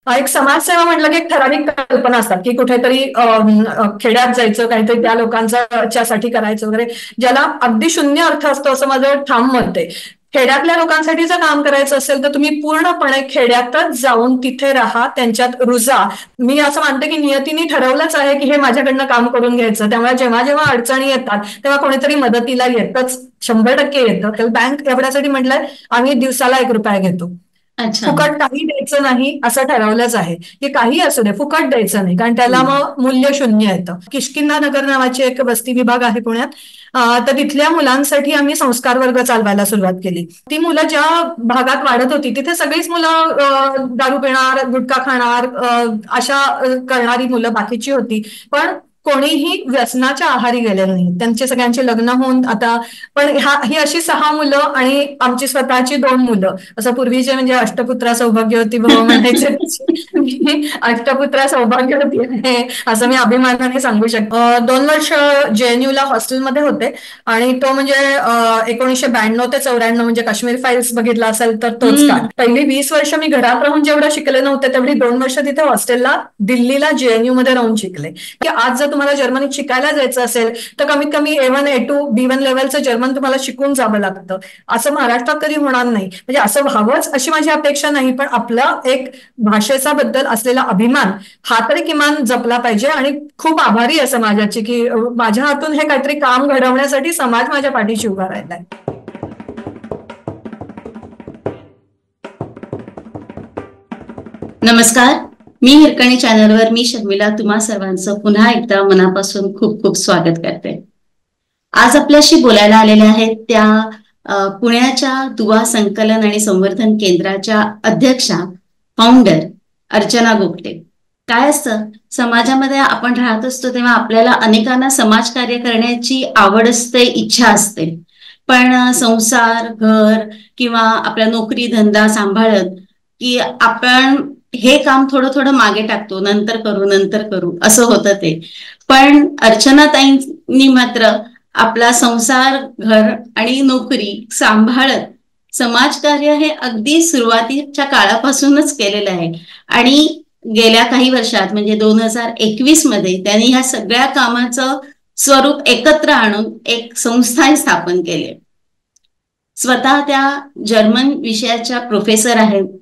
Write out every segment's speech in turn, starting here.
एक समाजसेवा म्हटलं की एक ठराविक कल्पना असतात की कुठेतरी खेड्यात जायचं, काहीतरी त्या लोकांच्यासाठी करायचं वगैरे, ज्याला अगदी शून्य अर्थ असतो असं माझं ठाम मत आहे. खेड्यातल्या लोकांसाठी जर काम करायचं असेल तर तुम्ही पूर्णपणे खेड्यातच जाऊन तिथे राहा, त्यांच्यात रुजा. मी असं मानते की नियतीने ठरवलंच आहे की हे माझ्याकडनं काम करून घ्यायचं, त्यामुळे जेव्हा जेव्हा अडचणी येतात तेव्हा कोणीतरी मदतीला येतच, 100% येतं. तर बँक एवढ्यासाठी म्हटलंय आम्ही दिवसाला 1 रुपया घेतो. अच्छा. फुकट काही द्यायचं नाही असं ठरवलंच आहे की काही असू दे फुकट द्यायचं नाही, कारण त्याला हम्म. मग मूल्य शून्य येतं. किष्किंधा नगर नावाची एक वस्ती विभाग आहे पुण्यात. तर तिथल्या मुलांसाठी आम्ही संस्कार वर्ग चालवायला सुरुवात केली. ती मुलं ज्या भागात वाढत होती तिथे सगळीच मुलं दारू पिणार, गुटखा खाणार, अशा करणारी मुलं बाकीची होती. पण कोणीही व्यसनाच्या आहारी गेलेलं नाही. त्यांचे सगळ्यांचे लग्न होऊन आता, पण ही अशी 6 मुलं आणि आमची स्वतःची 2 मुलं. असं पूर्वीचे म्हणजे अष्टपुत्रा सौभाग्यवती भव म्हणायचे तशी मी अष्टपुत्रा सौभाग्यवती आहे असं मी अभिमानाने सांगू शकतो. 2 वर्ष JNU ला हॉस्टेलमध्ये होते आणि तो म्हणजे 1992 ते 94, म्हणजे काश्मीर फाईल्स बघितला असेल तर तोच काळ. हम्म. पहिली 20 वर्ष मी घरात राहून जेवढं शिकले नव्हते तेवढी 2 वर्ष तिथे हॉस्टेलला दिल्लीला JNU मध्ये राहून शिकले. की आज जर तुम्हाला जर्मनीत शिकायला जायचं असेल तर कमीत कमी A1 A2 B1 लेवलचं जर्मन तुम्हाला शिकून जावं लागतं. असं महाराष्ट्रात कधी होणार नाही, म्हणजे असं व्हावंच अशी माझी अपेक्षा नाही, पण आपला एक भाषेचा बद्दल असलेला अभिमान हा तरी किमान जपला पाहिजे. आणि खूप आभारी आहे समाजाची की माझ्या हातून हे काहीतरी काम घडवण्यासाठी समाज माझ्या पाठीशी उभा राहिलाय. नमस्कार. मी हिरकणी चॅनलवर मी शर्मिला तुम्हा सर्वांचं पुन्हा एकदा मनापासून खूप खूप स्वागत करते. आज आपल्याशी बोलायला आलेल्या आहेत त्या पुण्याच्या दुवा संकलन आणि संवर्धन केंद्राच्या अध्यक्षा, फाउंडर अर्चना गोगटे. काय असतं, समाजामध्ये आपण राहत असतो तेव्हा आपल्याला अनेकांना समाजकार्य करण्याची आवड असते, इच्छा असते. पण संसार, घर किंवा आपला नोकरी धंदा सांभाळत की आपण हे काम थोडं थोडं मागे टाकतो, नंतर करू असं होतं ते. पण अर्चनाताईंनी मात्र आपला संसार, घर आणि नोकरी सांभाळत समाजकार्य हे अगदी सुरुवातीच्या काळापासूनच केलेलं आहे. आणि गेल्या काही वर्षात म्हणजे 2021 मध्ये त्यांनी ह्या सगळ्या कामाचं स्वरूप एकत्र आणून एक संस्था स्थापन केली. स्वतः त्या जर्मन विषयाच्या प्रोफेसर आहेत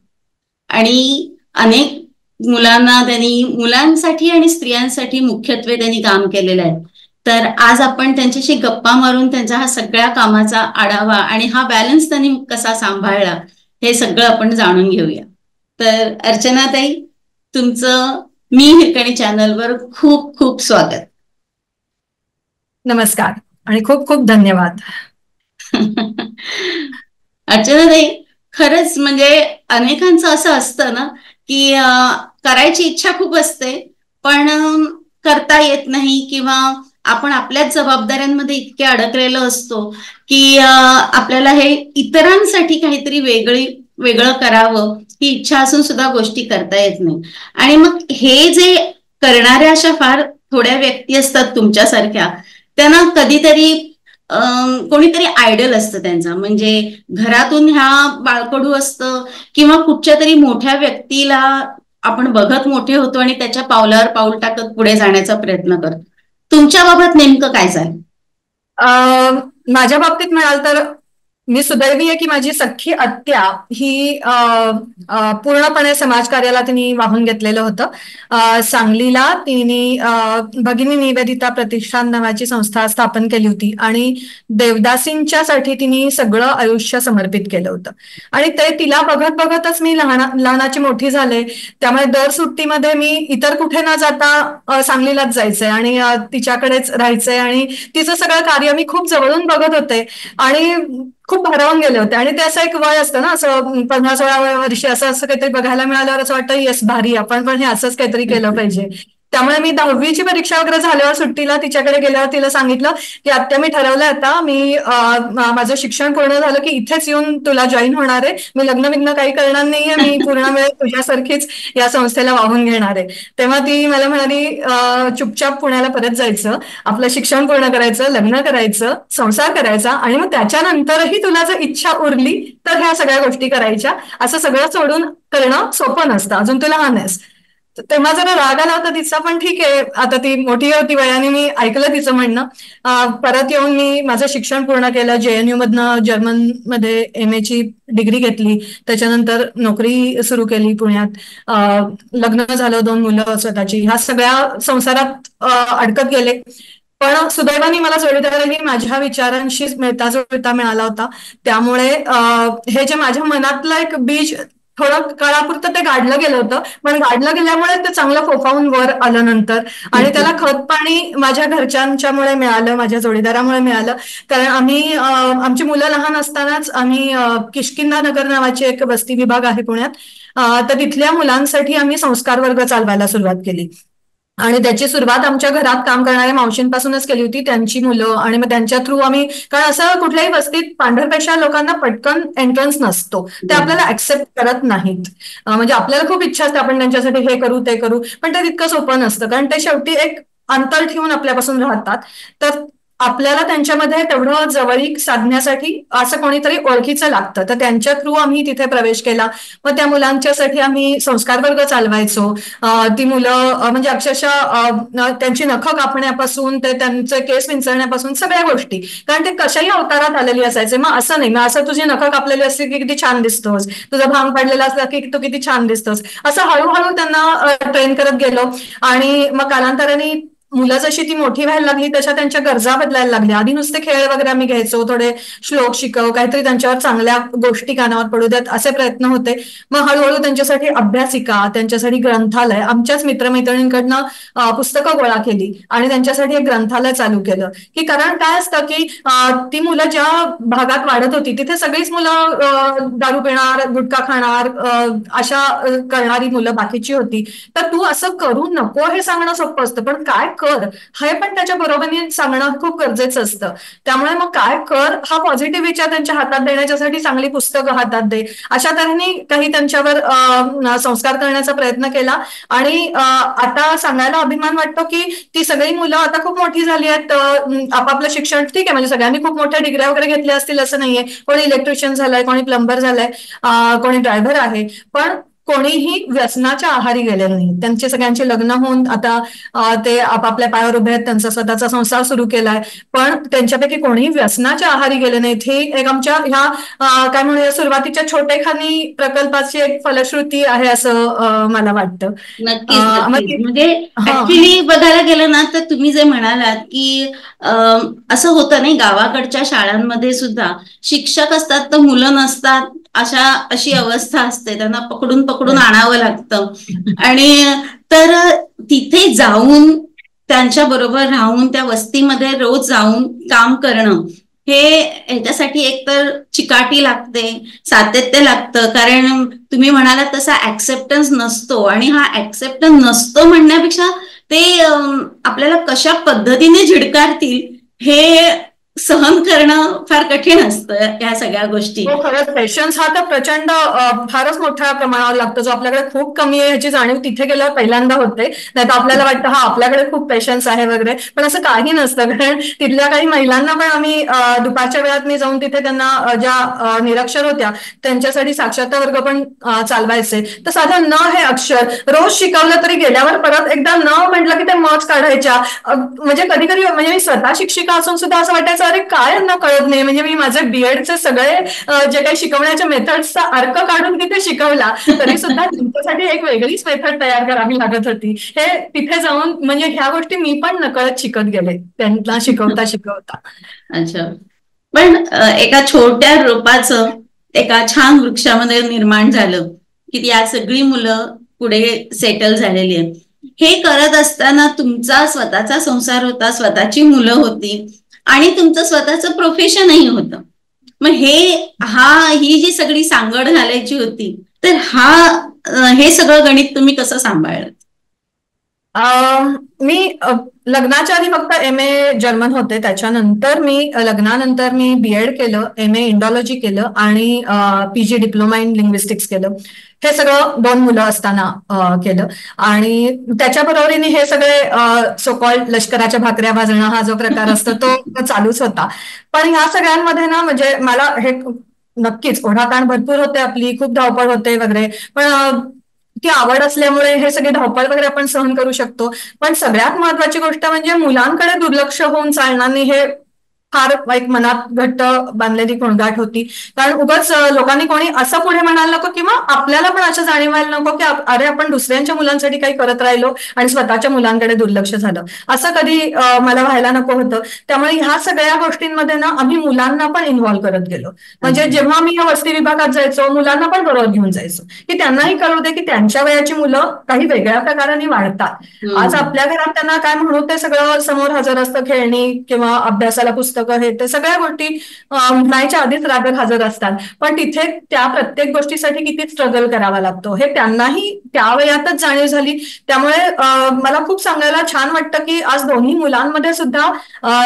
आणि अनेक मुलांना त्यांनी, मुलांसाठी आणि स्त्रियांसाठी मुख्यत्वे त्यांनी काम केलेलं आहे. तर आज आपण त्यांच्याशी गप्पा मारून त्यांचा हा सगळ्या कामाचा आढावा आणि हा बॅलन्स त्यांनी कसा सांभाळला हे सगळं आपण जाणून घेऊया. तर अर्चनाताई, तुमचं मी हिरकणी चॅनलवर खूप खूप स्वागत. नमस्कार आणि खूप खूप धन्यवाद. अर्चनाताई, खरंच म्हणजे अनेकांचं असं असतं ना की करायची इच्छा खूप असते पण करता येत नाही, किंवा आपण आपल्याच जबाबदाऱ्यांमध्ये इतके अडकलेलो असतो की आपल्याला हे इतरांसाठी काहीतरी वेगळं करावं ही इच्छा असून सुद्धा गोष्टी करता येत नाही. आणि मग हे जे करणाऱ्या अशा फार थोड्या व्यक्ती असतात तुमच्यासारख्या, त्यांना कधीतरी कोणीतरी आयडल असतं त्यांचा, म्हणजे घरातून ह्या बाळकडू असतं किंवा कुठच्या तरी मोठ्या व्यक्तीला आपण बघत मोठे होतो आणि त्याच्या पावलावर पाऊल टाकत पुढे जाण्याचा प्रयत्न करतो. तुमच्या बाबत नेमकं काय झालं? माझ्या बाबतीत म्हणाल तर मी सुदैवी आहे की माझी सख्खी आत्या ही पूर्णपणे समाजकार्याला तिने वाहून घेतलेलं होतं. सांगलीला तिने भगिनी निवेदिता प्रतिष्ठान नावाची संस्था स्थापन केली होती आणि देवदासींच्यासाठी तिने सगळं आयुष्य समर्पित केलं होतं. आणि ते तिला बघत बघतच मी लहानाची मोठी झाले. त्यामुळे दर सुट्टीमध्ये मी इतर कुठे न जाता सांगलीलाच जायचंय आणि तिच्याकडेच राहायचंय आणि तिचं सगळं कार्य मी खूप जवळून बघत होते आणि खूप भारावून गेले होते. आणि ते असं एक वय असतं ना, असं 15-16 वर्षी असं काहीतरी बघायला मिळाल्यावर असं वाटतं येस भारी, आपण पण हे असंच काहीतरी केलं पाहिजे. त्यामुळे मी 10वीची परीक्षा वगैरे झाल्यावर सुट्टीला तिच्याकडे गेल्यावर तिला सांगितलं की आत्या मी ठरवलं आता मी माझं शिक्षण पूर्ण झालं की इथेच येऊन तुला जॉईन होणार आहे. मी लग्न विग्न काही करणार नाहीये. मी पूर्ण वेळ तुझ्यासारखीच या संस्थेला वाहून घेणार आहे. तेव्हा ती मला म्हणाली चुपचाप पुण्याला परत जायचं, आपलं शिक्षण पूर्ण करायचं, लग्न करायचं, संसार करायचा आणि मग त्याच्यानंतरही तुला जर इच्छा उरली तर ह्या सगळ्या गोष्टी करायच्या. असं सगळं सोडून करणं सोपं नसतं, अजून तू लहान आहेस. तेव्हा जरा राग आला होता तिचा, पण ठीक आहे आता ती मोठी होती वयाने, मी ऐकलं तिचं म्हणणं. परत येऊन मी माझं शिक्षण पूर्ण केलं. JNU मधनं जर्मनमध्ये MA ची डिग्री घेतली. त्याच्यानंतर नोकरी सुरू केली पुण्यात. लग्न झालं, 2 मुलं स्वतःची. ह्या सगळ्या संसारात अडकत गेले. पण सुदैवाने मला जोडीदारही माझ्या विचारांशी मिळता जुळता मिळाला होता. त्यामुळे हे जे माझ्या मनातलं एक बीज थोडं काळापुरतं ते गाडलं गेलं होतं, पण गाडलं गेल्यामुळे ते चांगलं फोफावून वर आलं नंतर. आणि त्याला खत पाणी माझ्या घरच्यांच्यामुळे मिळालं, माझ्या जोडीदारामुळे मिळालं. कारण आमची मुलं लहान असतानाच आम्ही किष्किंधा नगर नावाची एक वसती विभाग आहे पुण्यात, तर तिथल्या मुलांसाठी आम्ही संस्कार वर्ग चालवायला सुरुवात केली. आणि त्याची सुरुवात आमच्या घरात काम करणाऱ्या मावशींपासूनच केली होती, त्यांची मुलं. आणि मग त्यांच्या थ्रू आम्ही, कारण असं कुठल्याही वस्तीत पांढरपेशा लोकांना पटकन एंट्रन्स नसतो, ते आपल्याला ऍक्सेप्ट करत नाहीत. म्हणजे आपल्याला खूप इच्छा असते आपण त्यांच्यासाठी हे करू ते करू, पण ते तितकं सोपं नसतं, कारण ते शेवटी एक अंतर ठेवून आपल्यापासून राहतात. तर आपल्याला त्यांच्यामध्ये तेवढं जवळीक साधण्यासाठी असं कोणीतरी ओळखीचं लागतं. तर त्यांच्या थ्रू आम्ही तिथे प्रवेश केला. मग त्या मुलांच्यासाठी आम्ही संस्कार वर्ग चालवायचो. ती मुलं म्हणजे अक्षरशः त्यांची नखं कापण्यापासून ते त्यांचे केस विंचरण्यापासून सगळ्या गोष्टी, कारण ते कशाही अवतारात आलेली असायचे. मग असं नाही, मग असं तुझी नखं कापलेली असते की किती छान दिसतोस, तुझा भांग पडलेला असला की तू किती छान दिसतोस, असं हळूहळू त्यांना ट्रेन करत गेलो. आणि मग कालांतराने मुलं जशी ती मोठी व्हायला लागली तशा त्यांच्या गरजा बदलायला लागल्या. आधी नुसते खेळ वगैरे आम्ही घ्यायचो, थोडे श्लोक शिकव, काहीतरी त्यांच्यावर चांगल्या गोष्टी कानावर पडू द्यात असे प्रयत्न होते. मग हळूहळू त्यांच्यासाठी अभ्यासिका, त्यांच्यासाठी ग्रंथालय, आमच्याच मित्रमैत्रिणींकडनं पुस्तकं गोळा केली आणि त्यांच्यासाठी एक ग्रंथालय चालू केलं. की कारण काय असतं की ती मुलं ज्या भागात वाढत होती तिथे सगळीच मुलं दारू पिणार, गुटखा खाणार, अशा करणारी मुलं बाकीची होती. तर तू असं करू नको हे सांगणं सोपं असतं, पण काय कर हे पण त्याच्या बरोबरीने सांगणं खूप गरजेचं असतं. त्यामुळे मग काय कर हा पॉझिटिव्ह विचार त्यांच्या हातात देण्याच्यासाठी चांगली पुस्तकं हातात दे, अशा तऱ्हेने काही त्यांच्यावर संस्कार करण्याचा प्रयत्न केला. आणि आता सांगायला अभिमान वाटतो की ती सगळी मुलं आता खूप मोठी झाली आहेत. आपापलं शिक्षण ठीक आहे, म्हणजे सगळ्यांनी खूप मोठ्या डिग्र्या वगैरे घेतल्या असतील असं नाहीये. कोणी इलेक्ट्रिशियन झालंय, कोणी प्लंबर झालंय, कोणी ड्रायव्हर आहे, पण कोणीही व्यसनाच्या आहारी गेले नाही. त्यांचे सगळ्यांचे लग्न होऊन आता ते आपापल्या पायावर उभे आहेत, त्यांचा स्वतःचा संसार सुरू केलाय. पण त्यांच्यापैकी कोणीही व्यसनाच्या आहारी गेले नाहीत. ही एक आमच्या ह्या काय म्हणूया सुरुवातीच्या छोटेखानी प्रकल्पाची एक फलश्रुती आहे असं मला वाटतं. नक्कीच नक्कीच. म्हणजे हा ऍक्च्युली बघायला गेलं ना तर तुम्ही जे म्हणालात की असं होतं नाही, गावाकडच्या शाळांमध्ये सुद्धा शिक्षक असतात तर मुलं नसतात, अशी अवस्था असते. त्यांना पकडून पकडून आणावं लागतं. आणि तर तिथे जाऊन त्यांच्या बरोबर राहून त्या वस्तीमध्ये रोज जाऊन काम करणं, हे ह्याच्यासाठी एकतर चिकाटी लागते, सातत्य लागतं. कारण तुम्ही म्हणालात तसा ऍक्सेप्टन्स नसतो. आणि हा ऍक्सेप्टन्स नसतो म्हणण्यापेक्षा ते आपल्याला कशा पद्धतीने झिडकारतील हे सहन करणं फार कठीण असतं या सगळ्या गोष्टी. हो, खरंच पेशन्स हा तर प्रचंड फारच मोठ्या प्रमाणावर लागतो, जो आपल्याकडे खूप कमी आहे ह्याची जाणीव तिथे गेल्यावर पहिल्यांदा होते. नाही तर आपल्याला वाटतं हा आपल्याकडे खूप पेशन्स आहे वगैरे, पण असं काही नसतं. कारण तिथल्या काही महिलांना पण आम्ही दुपारच्या वेळात मी जाऊन तिथे त्यांना ज्या निरक्षर होत्या त्यांच्यासाठी साक्षरता वर्ग पण चालवायचे. तर साधं न हे अक्षर रोज शिकवलं तरी गेल्यावर परत एकदा न म्हटलं की ते मार्क्स काढायच्या. म्हणजे कधी कधी म्हणजे मी स्वतः शिक्षिका असून सुद्धा असं वाटायचं अरे काय न कळत नाही. म्हणजे मी माझे बीएडचे सगळे जे काही शिकवण्याच्या मेथड्सचा अर्क काढून तिथे शिकवला तरी सुद्धा त्यांच्यासाठी एक वेगळीच मेथड तयार करावी लागत होती. हे तिथे जाऊन म्हणजे ह्या गोष्टी मी पण नकळत शिकत गेले त्यांना शिकवता शिकवता. अच्छा. पण एका छोट्या रोपाचं एका छान वृक्षामध्ये निर्माण झालं की या सगळी मुलं पुढे सेटल झालेली आहेत. हे करत असताना तुमचा स्वतःचा संसार होता, स्वतःची मुलं होती आणि तुमचं स्वतःचं प्रोफेशनही होतं. मग ही जी सगळी सांगड घालायची होती, तर हे सगळं गणित तुम्ही कसं सांभाळलं? मी लग्नाच्या आधी फक्त MA जर्मन होते. त्याच्यानंतर लग्नानंतर मी BEd केलं, MA इंडॉलॉजी केलं आणि PG डिप्लोमा इन लिंग्विस्टिक्स केलं. हे सगळं 2 मुलं असताना केलं. आणि त्याच्या बरोबरीने हे सगळे सो कॉल्ड लष्कराच्या भाकऱ्या भाजणं हा जो प्रकार असतो तो चालूच होता. पण ह्या सगळ्यांमध्ये ना म्हणजे मला हे नक्कीच ओढाताण भरपूर होते, आपली खूप धावपळ होते वगैरे. पण ती आवड असल्यामुळे हे सगळे धावपळ वगैरे आपण सहन करू शकतो. पण सगळ्यात महत्वाची गोष्ट म्हणजे मुलांकडे दुर्लक्ष होऊन चालणार नाही, हे फार एक मनात घट्ट बांधलेली गोंगाट होती. कारण उगाच लोकांनी कोणी असं पुढे म्हणायला नको किंवा आपल्याला पण असं जाणीवायला नको की अरे आपण दुसऱ्यांच्या मुलांसाठी काही करत राहिलो आणि स्वतःच्या मुलांकडे दुर्लक्ष झालं, असं कधी मला व्हायला नको होतं. त्यामुळे ह्या सगळ्या गोष्टींमध्ये ना आम्ही मुलांना पण इन्व्हॉल्व्ह करत गेलो. म्हणजे जेव्हा मी या वसती विभागात जायचो मुलांना पण बरोबर घेऊन जायचो की त्यांनाही कळू दे की त्यांच्या वयाची मुलं काही वेगळ्या प्रकाराने वाढतात. आज आपल्या घरात त्यांना काय म्हणू ते सगळं समोर हजर असतं, खेळणी किंवा अभ्यासाला पुस्तकं हे ते सगळ्या गोष्टी म्हणायच्या आधीच रागर हजर असतात. पण तिथे त्या प्रत्येक गोष्टीसाठी किती स्ट्रगल करावा लागतो हे त्यांनाही त्या वयातच जाणीव झाली. त्यामुळे मला खूप सांगायला छान वाटतं की आज दोन्ही मुलांमध्ये सुद्धा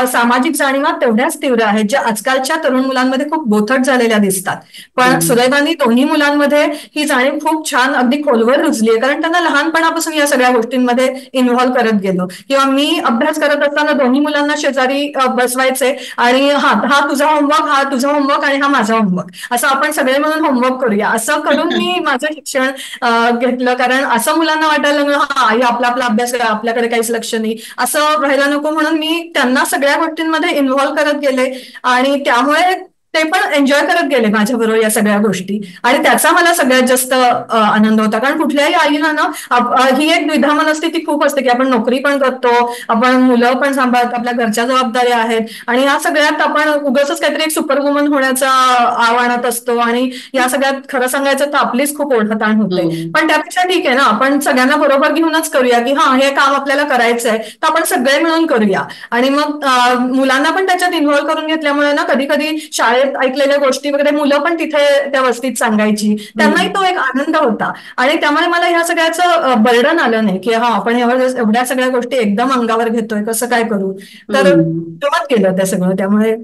सामाजिक जाणीवा तेवढ्याच तीव्र आहेत, ज्या आजकालच्या तरुण मुलांमध्ये खूप बोथट झालेल्या दिसतात. पण सुदैवाने दोन्ही मुलांमध्ये ही जाणीव खूप छान अगदी खोलवर रुजली आहे, कारण त्यांना लहानपणापासून या सगळ्या गोष्टींमध्ये इन्व्हॉल्व्ह करत गेलो. किंवा मी अभ्यास करत असताना दोन्ही मुलांना शेजारी बसवायचे आणि हा तुझा होमवर्क, हा तुझा होमवर्क आणि हा माझा होमवर्क, असं आपण सगळे मिळून होमवर्क करूया असं करून मी माझं शिक्षण घेतलं. कारण असं मुलांना वाटायला लागलं हा आई आपला आपला अभ्यास करा, आपल्याकडे काहीच लक्ष नाही, असं व्हायला नको म्हणून मी त्यांना सगळ्या गोष्टींमध्ये इन्व्हॉल्व्ह करत गेले. आणि त्यामुळे ते पण एन्जॉय करत गेले माझ्याबरोबर या सगळ्या गोष्टी. आणि त्याचा मला सगळ्यात जास्त आनंद होता. कारण कुठल्याही आईला ना ही एक द्विधा मनस्थिती खूप असते की आपण नोकरी पण करतो, आपण मुलं पण सांभाळतो, आपल्या घरच्या जबाबदाऱ्या आहेत आणि या सगळ्यात आपण उगाचच काहीतरी एक सुपरवुमन होण्याचा आव्हानात असतो आणि या सगळ्यात खरं सांगायचं तर आपलीच खूप ओढताण होते. पण त्यापेक्षा ठीक आहे ना, आपण सगळ्यांना बरोबर घेऊनच करूया की हा हे काम आपल्याला करायचंय तर आपण सगळे मिळून करूया. आणि मग मुलांना पण त्याच्यात इन्व्हॉल्व्ह करून घेतल्यामुळे ना कधी कधी शाळेत ऐकलेल्या गोष्टी वगैरे मुलं पण तिथे त्या वस्तीत सांगायची, त्यांनाही तो एक आनंद होता. आणि त्यामुळे मला ह्या सगळ्याचं बर्डन आलं नाही की हा आपण एवढ्या सगळ्या गोष्टी एकदम अंगावर घेतोय, कसं काय करू. तर जमत गेलं त्या सगळं. त्यामुळे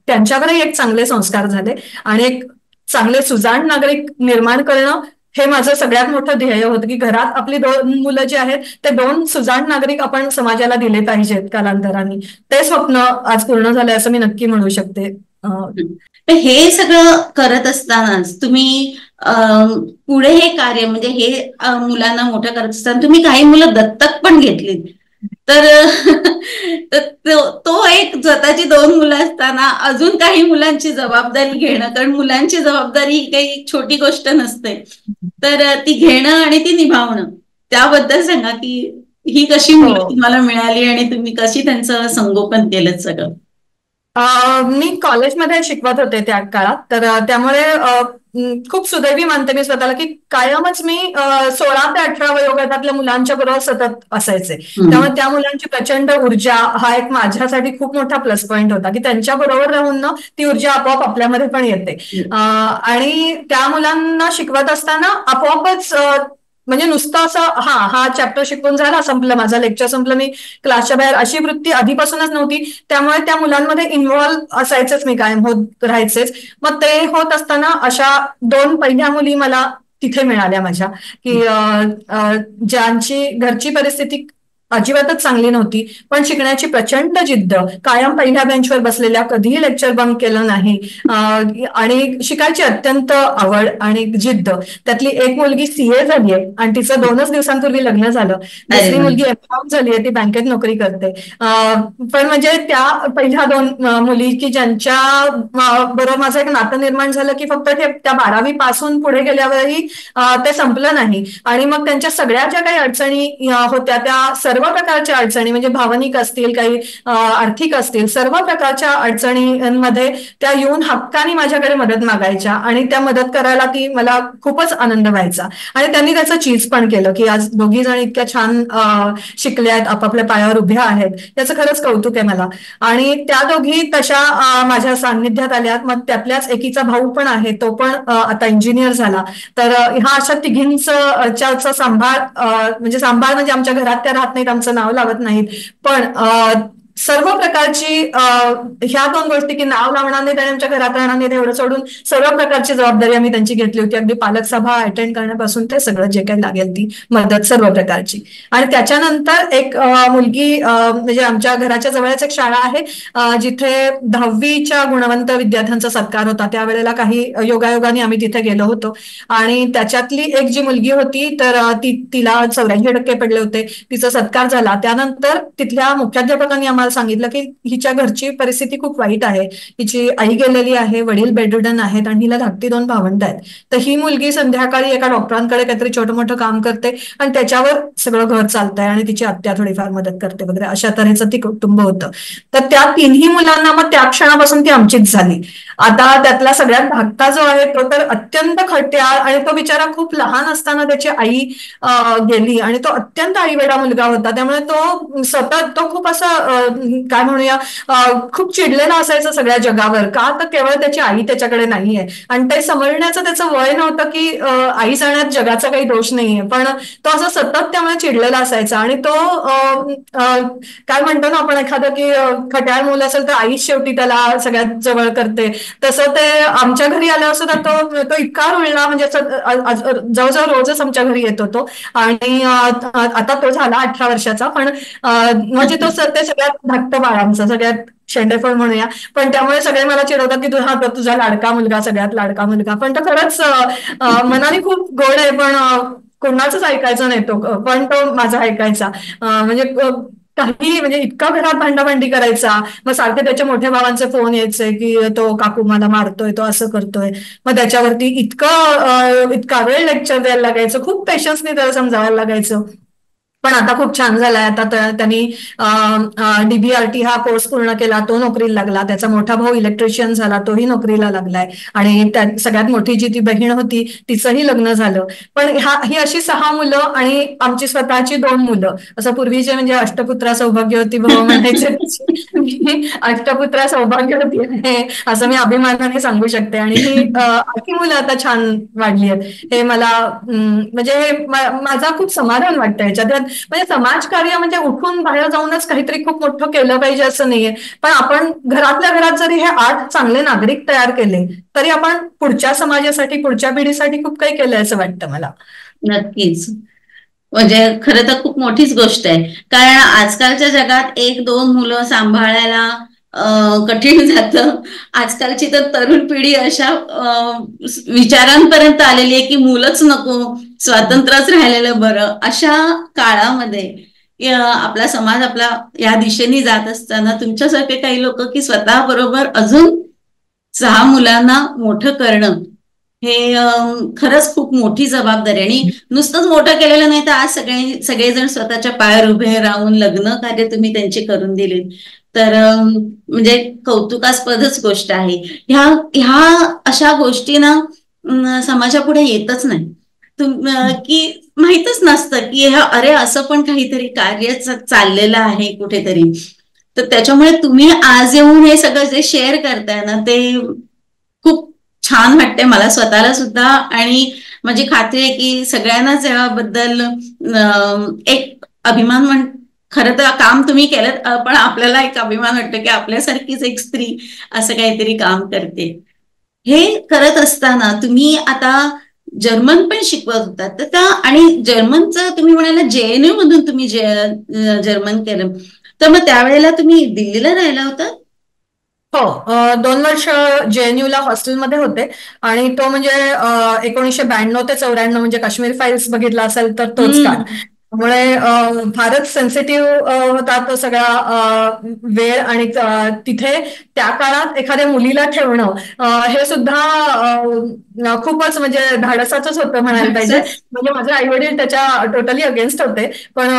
त्यांच्यावरही एक चांगले संस्कार झाले आणि एक चांगले सुजाण नागरिक निर्माण करणं हे माझं सगळ्यात मोठं ध्येय होतं की घरात आपली 2 मुलं जी आहेत ते 2 सुजाण नागरिक आपण समाजाला दिले पाहिजेत कालांतराने. ते स्वप्न आज पूर्ण झालंय असं मी नक्की म्हणू शकते. हे सगळं करत असतानाच तुम्ही पुढे हे कार्य म्हणजे हे मुलांना मोठं करत असताना तुम्ही काही मुलं दत्तक पण घेतलीत. तर तो एक स्वतःची 2 मुलं असताना अजून काही मुलांची जबाबदारी घेणं, कारण मुलांची जबाबदारी ही काही छोटी गोष्ट नसते, तर ती घेणं आणि ती निभावणं, त्याबद्दल सांगा की ही कशी मुलं तुम्हाला मिळाली आणि तुम्ही कशी त्यांचं संगोपन केलं सगळं. मी कॉलेजमध्ये शिकवत होते त्या काळात, तर त्यामुळे खूप सुदैवी मानते मी स्वतःला की कायमच मी 16 ते 18 वयोगटातल्या मुलांच्या बरोबर सतत असायचे. त्यामुळे त्या मुलांची प्रचंड ऊर्जा हा एक माझ्यासाठी खूप मोठा प्लस पॉईंट होता की त्यांच्या बरोबर राहून ना ती ऊर्जा आपोआप आपल्यामध्ये पण येते. आणि त्या मुलांना शिकवत असताना आपोआपच म्हणजे नुसतं असं हा चॅप्टर शिकून झाला, संपलं, माझं लेक्चर संपलं, मी क्लासच्या बाहेर, अशी वृत्ती आधीपासूनच नव्हती. त्यामुळे त्या मुलांमध्ये इन्व्हॉल्व्ह असायचंच मी, कायम होत राहायचेच. मग ते होत असताना अशा 2 पहिल्या मुली मला तिथे मिळाल्या माझ्या की ज्यांची घरची परिस्थिती अजिबातच चांगली नव्हती, पण शिकण्याची प्रचंड जिद्द, कायम पहिल्या बेंचवर बसलेल्या, कधीही लेक्चर बंक केलं नाही आणि शिकायची अत्यंत आवड आणि जिद्द. त्यातली एक मुलगी CA झाली आहे आणि तिचं 2च दिवसांपूर्वी लग्न झालं. दुसरी मुलगी M.Com झाली आहे, ती बँकेत नोकरी करते. पण म्हणजे त्या पहिल्या 2 मुली की ज्यांच्या बरोबर माझं एक नातं निर्माण झालं की फक्त त्या 12वी पासून पुढे गेल्यावरही ते संपलं नाही. आणि मग त्यांच्या सगळ्या ज्या काही अडचणी होत्या त्या सर्व सर्व प्रकारच्या अडचणी म्हणजे भावनिक असतील, काही आर्थिक असतील, सर्व प्रकारच्या अडचणींमध्ये त्या येऊन हक्काने माझ्याकडे मदत मागायच्या आणि त्या मदत करायला ती मला खूपच आनंद व्हायचा. आणि त्यांनी त्याचं चीज पण केलं की आज दोघी जण इतक्या छान शिकल्या आहेत, आपापल्या पायावर उभ्या आहेत, याचं खरंच कौतुक आहे मला. आणि त्या दोघी तशा माझ्या सान्निध्यात आल्यात. मग त्यातल्याच एकीचा भाऊ पण आहे, तो पण आता इंजिनियर झाला. तर ह्या अशा तिघींचा सांभाळ म्हणजे आमच्या घरात त्या राहत नाहीत, आमचं नाव लावत नाहीत, पण सर्व प्रकारची ह्या दोन गोष्टी की नाव लावणार नाहीत आणि आमच्या घरात राहणार नाहीत एवढं सोडून सर्व प्रकारची जबाबदारी आम्ही त्यांची घेतली होती. अगदी पालक सभा अटेंड करण्यापासून ते सगळं जे काही लागेल ती मदत सर्व प्रकारची. आणि त्याच्यानंतर एक मुलगी म्हणजे आमच्या घराच्या जवळच एक शाळा आहे जिथे 10वीच्या गुणवंत विद्यार्थ्यांचा सत्कार होता. त्यावेळेला काही योगायोगाने आम्ही तिथे गेलो होतो आणि त्याच्यातली एक जी मुलगी होती तर तिला 84% पडले होते. तिचा सत्कार झाला. त्यानंतर तिथल्या मुख्याध्यापकांनी आम्हाला सांगितलं की हिच्या घरची परिस्थिती खूप वाईट आहे, हिची आई गेलेली आहे, वडील बेडरिडन आहेत आणि हिला धाकटी 2 भावंड आहेत. तर ही मुलगी संध्याकाळी एका डॉक्टरांकडे काहीतरी छोटं मोठं काम करते आणि त्याच्यावर सगळं घर चालतंय आणि तिची आत्या थोडीफार मदत करते वगैरे, अशा तऱ्हेचं ती कुटुंब होतं. तर त्या 3ही मुलांना मग त्या क्षणापासून ती आमचीच झाली. आता त्यातला सगळ्यात धाकटा जो आहे तो तर अत्यंत खट्याळ आणि तो बिचारा खूप लहान असताना त्याची आई गेली आणि तो अत्यंत आईवेडा मुलगा होता. त्यामुळे तो सतत तो खूप असा काय म्हणूया खूप चिडलेला असायचा सगळ्या जगावर, का तर केवळ त्याची आई त्याच्याकडे नाहीये आणि ते समजण्याचं त्याचं वय नव्हतं की आई जाण्यात जगाचा काही दोष नाहीये, पण तो असं सतत त्यामुळे चिडलेला असायचा. आणि तो काय म्हणतो ना आपण एखादं की खट्याळ मुलं असेल तर आईच शेवटी त्याला सगळ्यात जवळ करते, तसं ते आमच्या घरी आल्यावर सुद्धा तो इतका रुळला म्हणजे जवळजवळ रोजच आमच्या घरी येतो तो. आणि आता तो झाला 18 वर्षाचा, पण म्हणजे तो ते सगळ्यात धाकटं बाळ आमचं, सगळ्यात शेंडेफळ म्हणूया. पण त्यामुळे सगळे मला चिडवतात की तुझा लाडका मुलगा, सगळ्यात लाडका मुलगा. पण तो खरंच मनाने खूप गोड आहे, पण कोणाचंच ऐकायचं नाही तो, पण तो माझा ऐकायचा. म्हणजे काही म्हणजे इतका घरात भांडाभांडी करायचा. मग सारखे त्याच्या मोठ्या भावांचे फोन यायचे की तो काकू मला मारतोय, तो असं करतोय. मग त्याच्यावरती इतका वेळ लेक्चर द्यायला लागायचं, खूप पेशन्सने त्याला समजावायला लागायचं. पण आता खूप छान झालाय. आता त्यांनी DBRT हा कोर्स पूर्ण केला, तो नोकरीला लागला. त्याचा मोठा भाऊ इलेक्ट्रिशियन झाला, तोही नोकरीला लागलाय. आणि सगळ्यात मोठी जी ती बहीण होती तिचंही लग्न झालं. पण ही अशी 6 मुलं आणि आमची स्वतःची 2 मुलं. असं पूर्वीचे म्हणजे अष्टपुत्रा सौभाग्यवती भाऊ म्हणायचे, अष्टपुत्रा सौभाग्यवती आहे असं मी अभिमानाने सांगू शकते. आणि ही मुलं आता छान वाढली आहेत. हे मला म्हणजे माझा खूप समाधान वाटतं याच्यात. म्हणजे समाजकार्य म्हणजे उठून बाहेर जाऊनच काहीतरी खूप मोठं केलं पाहिजे असं नाहीये, पण आपण घरातल्या घरात जरी हे 8 चांगले नागरिक तयार केले तरी आपण पुढच्या समाजासाठी, पुढच्या पिढीसाठी खूप काही केलंय असं वाटतं मला. नक्कीच. म्हणजे खरं तर खूप मोठीच गोष्ट आहे, कारण आजकालच्या जगात 1-2 मुलं सांभाळायला कठीण जातं. आजकालची तर तरुण पिढी अशा विचारांपर्यंत आलेली आहे की मुलंच नको, स्वातंत्र्यच राहिलेलं बरं. अशा काळामध्ये आपला समाज आपला या दिशेने जात असताना तुमच्यासारखे काही लोक की स्वतः बरोबर अजून 6 मुलांना मोठं करणं हे खरंच खूप मोठी जबाबदारी. आणि नुसतंच मोठं केलेलं नाही तर आज सगळेजण स्वतःच्या पायावर उभे राहून लग्न कार्य तुम्ही त्यांचे करून दिले, तर म्हणजे कौतुकास्पदच गोष्ट आहे. ह्या अशा गोष्टी ना समाजापुढे येतच नाही, की माहीतच नसतं की अरे असं पण काहीतरी कार्य चाललेलं आहे कुठेतरी. तर त्याच्यामुळे तुम्ही आज येऊन हे सगळं जे शेअर करताय ना ते खूप छान वाटते मला स्वतःला सुद्धा. आणि माझी खात्री आहे की सगळ्यांनाच याबद्दल एक अभिमान खरं तर काम तुम्ही केलं, पण आपल्याला एक अभिमान वाटतो की आपल्यासारखीच एक स्त्री असं काहीतरी काम करते. हे करत असताना तुम्ही आता जर्मन पण शिकवत होतात, तर त्या आणि जर्मनचं तुम्ही म्हणाला JNU मधून तुम्ही जर्मन केलं, तर मग त्यावेळेला तुम्ही दिल्लीला राहिला होता? हो, 2 वर्ष JNU ला हॉस्टेलमध्ये होते. आणि तो म्हणजे 1992 ते 94 म्हणजे काश्मीर फाईल्स बघितला असेल तर तोच काळ. त्यामुळे फारच सेन्सिटिव्ह होता तो सगळा वेळ. आणि तिथे त्या काळात एखाद्या मुलीला ठेवणं हे सुद्धा खूपच म्हणजे धाडसाचंच होतं म्हणायला पाहिजे. म्हणजे माझे आई वडील त्याच्या टोटली अगेन्स्ट होते, पण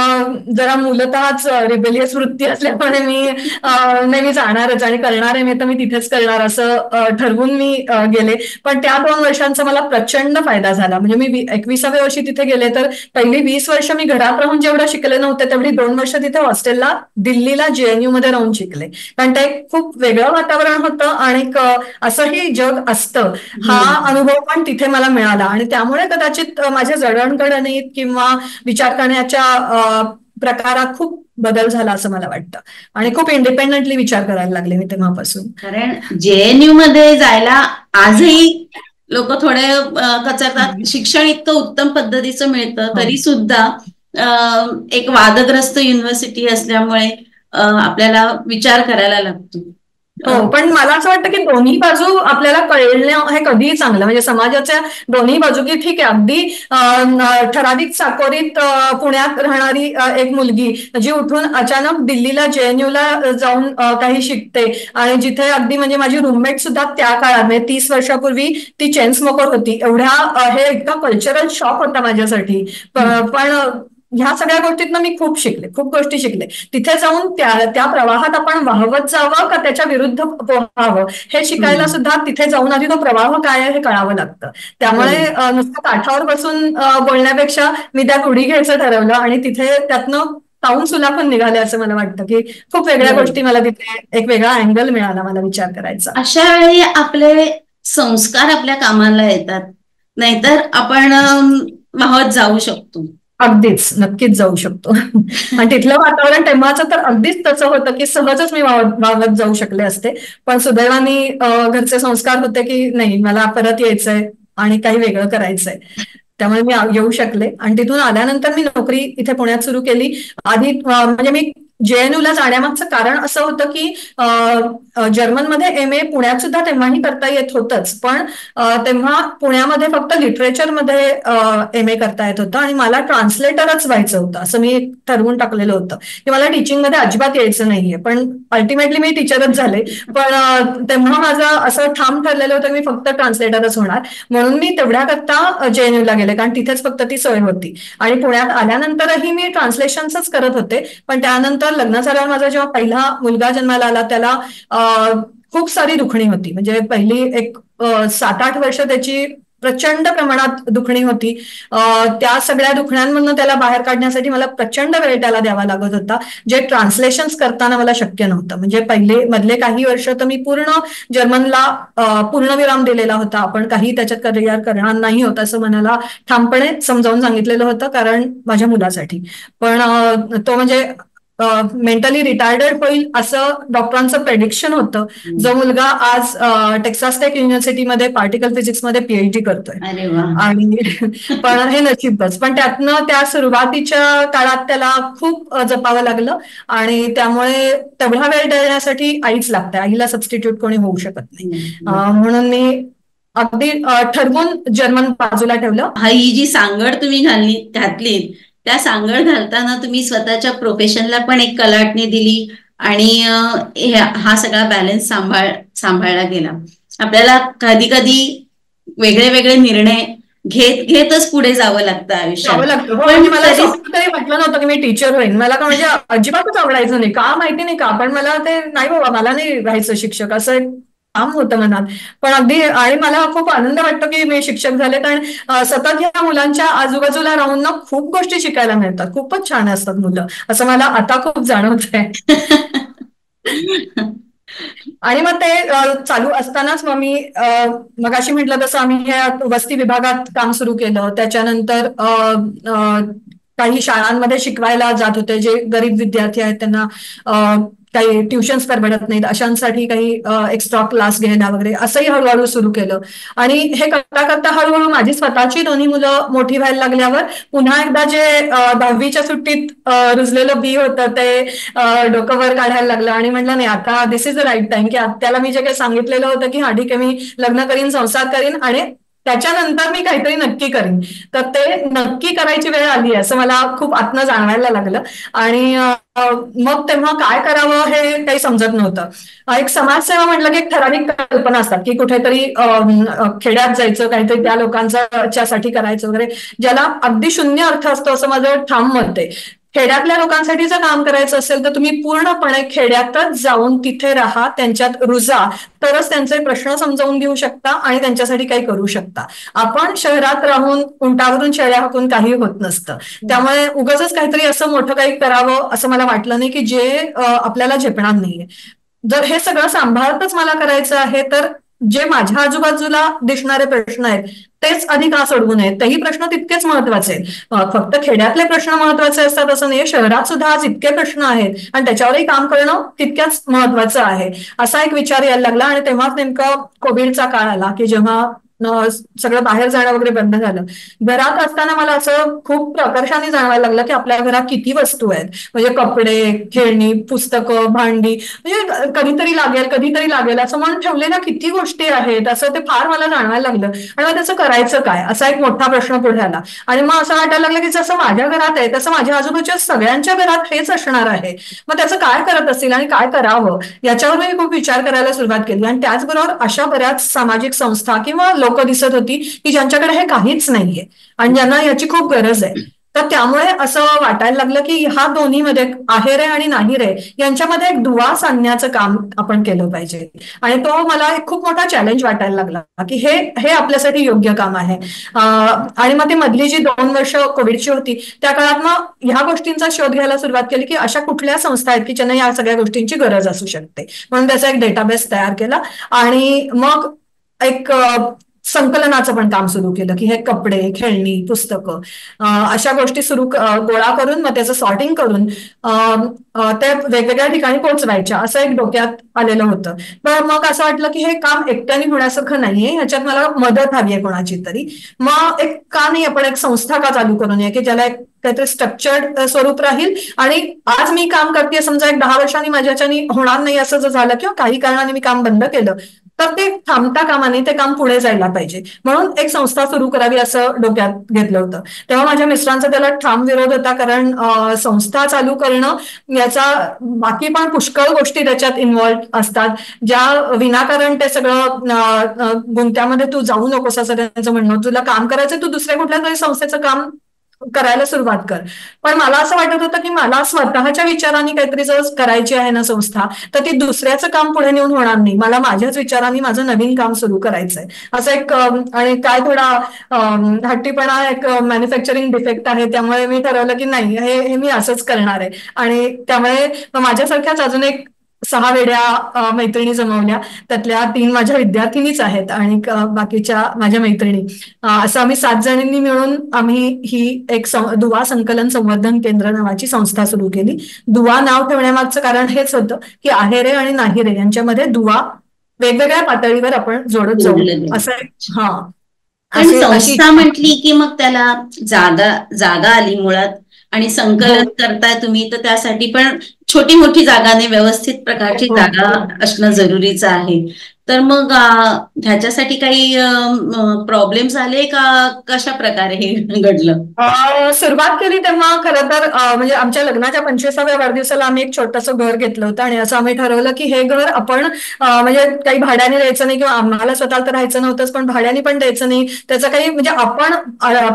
जरा मूलतःच रिबेलियस वृत्ती असल्यामुळे मी नाही, मी जाणारच आणि करणार आहे मी, तर मी तिथेच करणार असं ठरवून मी गेले. पण त्या 2 वर्षांचा मला प्रचंड फायदा झाला. म्हणजे मी 21व्या वर्षी तिथे गेले, तर पहिली 20 वर्ष मी घरात राहून जेवढं शिकले नव्हते तेवढी 2 वर्ष तिथे हॉस्टेलला दिल्लीला JNU मध्ये राहून शिकले. कारण ते खूप वेगळं वातावरण होतं आणि असंही जग असतं हा अनुभव पण तिथे मला मिळाला. आणि त्यामुळे कदाचित माझ्या जडणघडणीत किंवा विचार करण्याच्या प्रकारात खूप बदल झाला असं मला वाटतं. आणि खूप इंडिपेंडेंटली विचार करायला लागले मी तेव्हापासून. कारण JNU मध्ये जायला आजही लोक थोडे कचरतात. शिक्षण इतकं उत्तम पद्धतीचं मिळतं हो. तरी सुद्धा एक वादग्रस्त युनिव्हर्सिटी असल्यामुळे आपल्याला विचार करायला लागतो. हो, पण मला असं वाटतं की दोन्ही बाजू आपल्याला कळणं हे कधीही चांगलं. म्हणजे समाजाच्या दोन्ही बाजू, की ठीक आहे अगदी ठराविक चाकोरीत पुण्यात राहणारी एक मुलगी जी उठून अचानक दिल्लीला JNUला जाऊन काही शिकते, आणि जिथे अगदी म्हणजे माझी रूममेट सुद्धा त्या काळात म्हणजे 30 वर्षापूर्वी ती चेन स्मोकर होती. हे इतका कल्चरल शॉक होता माझ्यासाठी. पण ह्या सगळ्या गोष्टीतनं मी खूप शिकले, खूप गोष्टी शिकले. तिथे जाऊन त्या प्रवाहात आपण वाहवत जावं का त्याच्या विरुद्ध पोहावं हे शिकायला सुद्धा तिथे जाऊन आधी तो प्रवाह काय आहे हे कळावं लागतं. त्यामुळे नुसतं काठावर बसून बोलण्यापेक्षा मी त्या उडी घ्यायचं ठरवलं आणि तिथे त्यातनं ताऊन सुलाखून निघाले असं मला वाटतं. की खूप वेगळ्या गोष्टी, मला तिथे एक वेगळा अँगल मिळाला मला विचार करायचा. अशा वेळी आपले संस्कार आपल्या कामाला येतात, नाहीतर आपण वाहत जाऊ शकतो. अगदीच, नक्कीच जाऊ शकतो. आणि तिथलं वातावरण तेव्हाचं तर अगदीच तसं होतं की सहजच मी वावरत जाऊ शकले असते. पण सुदैवाने घरचे संस्कार होते की नाही, मला परत यायचंय आणि काही वेगळं करायचंय. त्यामुळे मी येऊ शकले. आणि तिथून आल्यानंतर मी नोकरी इथे पुण्यात सुरू केली. आधी म्हणजे मी JNUला जाण्यामागचं कारण असं होतं की जर्मनमध्ये MA पुण्यात सुद्धा तेव्हाही करता येत होतंच, पण तेव्हा पुण्यामध्ये फक्त लिटरेचरमध्ये MA करता येत होतं आणि मला ट्रान्सलेटरच व्हायचं होतं असं मी ठरवून टाकलेलं होतं की मला टीचिंगमध्ये अजिबात यायचं नाहीये. पण अल्टिमेटली मी टीचरच झाले. पण तेव्हा माझं असं ठाम ठरलेलं होतं मी फक्त ट्रान्सलेटरच होणार. म्हणून मी तेवढ्याकरता JNUला गेले, कारण तिथेच फक्त ती सोय होती. आणि पुण्यात आल्यानंतरही मी ट्रान्सलेशन्सच करत होते. पण त्यानंतर लग्न झाल्यावर माझा जेव्हा पहिला मुलगा जन्माला आला त्याला खूप सारी दुखणी होती. म्हणजे पहिली एक 7-8 वर्ष त्याची प्रचंड प्रमाणात दुखणी होती. त्या सगळ्या दुखण्यांमधून त्याला बाहेर काढण्यासाठी मला प्रचंड वेळ त्याला द्यावा लागत होता, जे ट्रान्सलेशन्स करताना मला शक्य नव्हतं. म्हणजे मधले काही वर्ष तर मी पूर्ण जर्मनला पूर्णविराम दिलेला होता. आपण काही त्याच्यात करिअर करणार नाही होत असं मनाला ठामपणे समजावून सांगितलेलं होतं, कारण माझ्या मुलासाठी. पण तो म्हणजे मेंटली रिटायर्ड होईल असं डॉक्टरांचं प्रेडिक्शन होतं. जो मुलगा आज टेक्सास टेक युनिव्हर्सिटीमध्ये पार्टिकल फिजिक्समध्ये PhD करतोय. आणि पण हे नशीबच. पण त्यातनं त्या सुरुवातीच्या काळात त्याला खूप जपावं लागलं. आणि त्यामुळे तेवढा वेळ देण्यासाठी आईच लागते, आईला सबस्टिट्यूट कोणी होऊ शकत नाही. म्हणून मी अगदी ठरवून जर्मन बाजूला ठेवलं. ही जी सांगड तुम्ही घातली, त्या सांगड घालताना तुम्ही स्वतःच्या प्रोफेशनला पण एक कलाटणी दिली आणि हा सगळा बॅलन्स सांभाळला गेला. आपल्याला कधी कधी वेगळे वेगळे निर्णय घेतच पुढे जावं लागतं आयुष्यात. पण मला तरी म्हटलं नव्हतं की मी टीचर होईन. मला का म्हणजे अजिबातच आवडायचं नाही, का माहिती नाही का, पण मला ते नाही बाबा, मला नाही राहायचं शिक्षक असं एक काम होतं मनात. पण अगदी, आणि मला खूप आनंद वाटतो की मी शिक्षक झाले, कारण सतत ह्या मुलांच्या आजूबाजूला राहून ना खूप गोष्टी शिकायला मिळतात. खूपच छान असतात मुलं, असं मला आता खूप जाणवतंय. आणि मग ते चालू असतानाच मग मी मगाशी म्हटलं तसं आम्ही ह्या वस्ती विभागात काम सुरू केलं. त्याच्यानंतर काही शाळांमध्ये शिकवायला जात होते. जे गरीब विद्यार्थी आहेत त्यांना काही ट्युशन्स परवडत नाहीत, अशांसाठी काही एक्स्ट्रा क्लास घ्यायला वगैरे असंही हळूहळू सुरू केलं. आणि हे करता करता हळूहळू माझी स्वतःची 2 मुलं मोठी व्हायला लागल्यावर पुन्हा एकदा जे 10वीच्या सुट्टीत रुजलेलं बी होतं ते डोकं वर काढायला लागलं. आणि म्हटलं नाही, आता दिस इज द राईट टाइम, की त्याला मी जे काही सांगितलेलं होतं की हा ठीक आहे मी लग्न करीन, संसार करीन आणि त्याच्यानंतर मी काहीतरी नक्की करीन. तर ते नक्की करायची वेळ आली असं मला खूप आतनं जाणवायला लागलं. आणि मग तेव्हा काय करावं हे काही समजत नव्हतं. एक समाजसेवा म्हटलं की एक ठराविक कल्पना असतात की कुठेतरी खेड्यात जायचं, काहीतरी त्या लोकांच्यासाठी करायचं वगैरे, ज्याला अगदी शून्य अर्थ असतो असं माझं ठाम मत आहे. खेड्यातल्या लोकांसाठी जर काम करायचं असेल तर तुम्ही पूर्णपणे खेड्यातच जाऊन तिथे राहा, त्यांच्यात रुजा, तरच त्यांचे प्रश्न समजावून घेऊ शकता आणि त्यांच्यासाठी काही करू शकता. आपण शहरात राहून उंटावरून शेळ्या हाकून काही होत नसतं. त्यामुळे उगाचच काहीतरी असं मोठं काही करावं असं मला वाटलं नाही की जे आपल्याला झेपणार नाहीये. जर हे सगळं सांभाळतच मला करायचं आहे तर जे माझ्या आजूबाजूला दिसणारे प्रश्न आहेत तेच आधी का सोडवू नयेत. तेही प्रश्न तितकेच महत्वाचे आहेत. फक्त खेड्यातले प्रश्न महत्वाचे असतात असं नाही, शहरात सुद्धा आज इतके प्रश्न आहेत आणि त्याच्यावरही काम करणं तितक्याच महत्वाचं आहे, असा एक विचार यायला लागला. आणि तेव्हाच नेमकं कोविडचा काळ आला की जेव्हा सगळं बाहेर जाणं वगैरे बंद झालं. घरात असताना मला असं खूप प्रकर्षाने जाणवायला लागलं की आपल्या घरात किती वस्तू आहेत, म्हणजे कपडे, खेळणी, पुस्तकं, भांडी, म्हणजे कधीतरी लागेल असं म्हणून ठेवलेल्या किती गोष्टी आहेत, असं ते फार मला जाणवायला लागलं. आणि मग त्याचं करायचं काय असा एक मोठा प्रश्न पुढे आला. आणि मग असं वाटायला लागलं की जसं माझ्या घरात आहे तसं माझ्या आजूबाजूच्या सगळ्यांच्या घरात हेच असणार आहे. मग त्याचं काय करत असतील आणि काय करावं याच्यावर मी खूप विचार करायला सुरुवात केली. आणि त्याचबरोबर अशा बऱ्याच सामाजिक संस्था किंवा लोक दिसत होती की ज्यांच्याकडे हे काहीच नाहीये आणि ज्यांना याची खूप गरज आहे. तर त्यामुळे असं वाटायला लागलं की ह्या दोन्हीमध्ये, आहे रे आणि नाही रे, यांच्यामध्ये एक दुवा साधण्याचं काम आपण केलं पाहिजे. आणि तो मला एक खूप मोठा चॅलेंज वाटायला लागला की हे हे आपल्यासाठी योग्य काम आहे. आणि मग ती मधली जी 2 वर्ष कोविडची होती त्या काळात मग ह्या गोष्टींचा शोध घ्यायला सुरुवात केली की अशा कुठल्या संस्था आहेत की ज्यांना या सगळ्या गोष्टींची गरज असू शकते. म्हणून त्याचा एक डेटाबेस तयार केला आणि मग एक संकलनाचं पण काम सुरू केलं की हे कपडे, खेळणी, पुस्तकं, अशा गोष्टी गोळा करून मग त्याचं सॉर्टिंग करून त्या वेगवेगळ्या ठिकाणी पोहोचवायच्या, असं एक डोक्यात आलेलं होतं. पण मग असं वाटलं की हे काम एकट्याने होण्यासारखं नाहीये, ह्याच्यात मला मदत हवी आहे कोणाची तरी. मग एक का नाही आपण एक संस्था का चालू करू नये की ज्याला एक काहीतरी स्ट्रक्चर्ड स्वरूप राहील. आणि आज मी काम करते, समजा एक 10 वर्षांनी माझ्याच्यानी होणार नाही असं जर झालं किंवा काही कारणाने मी काम बंद केलं तर ते थांबता कामा नये, ते काम पुढे जायला पाहिजे. म्हणून एक संस्था सुरू करावी असं डोक्यात घेतलं होतं. तेव्हा माझ्या मिस्टरांचा त्याला ठाम विरोध होता, कारण संस्था चालू करणं याचा बाकी पण पुष्कळ गोष्टी त्याच्यात इन्व्हॉल्व्ह असतात, ज्या विनाकारण ते सगळं गुंत्यामध्ये तू जाऊ नकोस असं त्यांचं म्हणणं. तुला काम करायचं, तू दुसऱ्या कुठल्या तरी संस्थेचं काम करायला सुरुवात कर. पण मला असं वाटत होतं की मला स्वतःच्या विचारांनी काहीतरी जर करायची आहे ना संस्था, तर ती दुसऱ्याचं काम पुढे नेऊन होणार नाही. मला माझ्याच विचारांनी माझं नवीन काम सुरू करायचंय. असं एक आणि काय थोडा हट्टीपणा, एक मॅन्युफॅक्चरिंग डिफेक्ट आहे, त्यामुळे मी ठरवलं की नाही, हे मी असंच करणार आहे. आणि त्यामुळे माझ्यासारख्याच अजून एक 6 वेड्या मैत्रिणी जमवल्या, त्यातल्या 3 माझ्या विद्यार्थिनीच आहेत आणि बाकीच्या माझ्या मैत्रिणी. असं आम्ही 7 जणींनी मिळून आम्ही ही एक दुवा संकलन संवर्धन केंद्र नावाची संस्था सुरू केली. दुवा नाव ठेवण्यामागचं कारण हेच होतं की आहे रे आणि नाही रे यांच्यामध्ये दुवा वेगवेगळ्या पातळीवर आपण जोडत जाऊ असं. हा, पण संस्था म्हटली की मग त्याला जागा जागा आली मुळात. आणि संकलन करताय तुम्ही तर त्यासाठी पण छोटी मोठी जागा नाही, व्यवस्थित प्रकारची जागा असणं जरुरीचं आहे. तर मग ह्याच्यासाठी काही प्रॉब्लेम्स आले का, कशा प्रकारे हे घडलं? सुरुवात केली तेव्हा खरं तर म्हणजे आमच्या लग्नाच्या 25व्या वाढदिवसाला आम्ही एक छोटंसं घर घेतलं होतं आणि असं आम्ही ठरवलं की हे घर आपण म्हणजे काही भाड्याने द्यायचं नाही, किंवा आम्हाला स्वतःला तर राहायचं नव्हतंच पण भाड्याने पण द्यायचं नाही. त्याचं काही म्हणजे आपण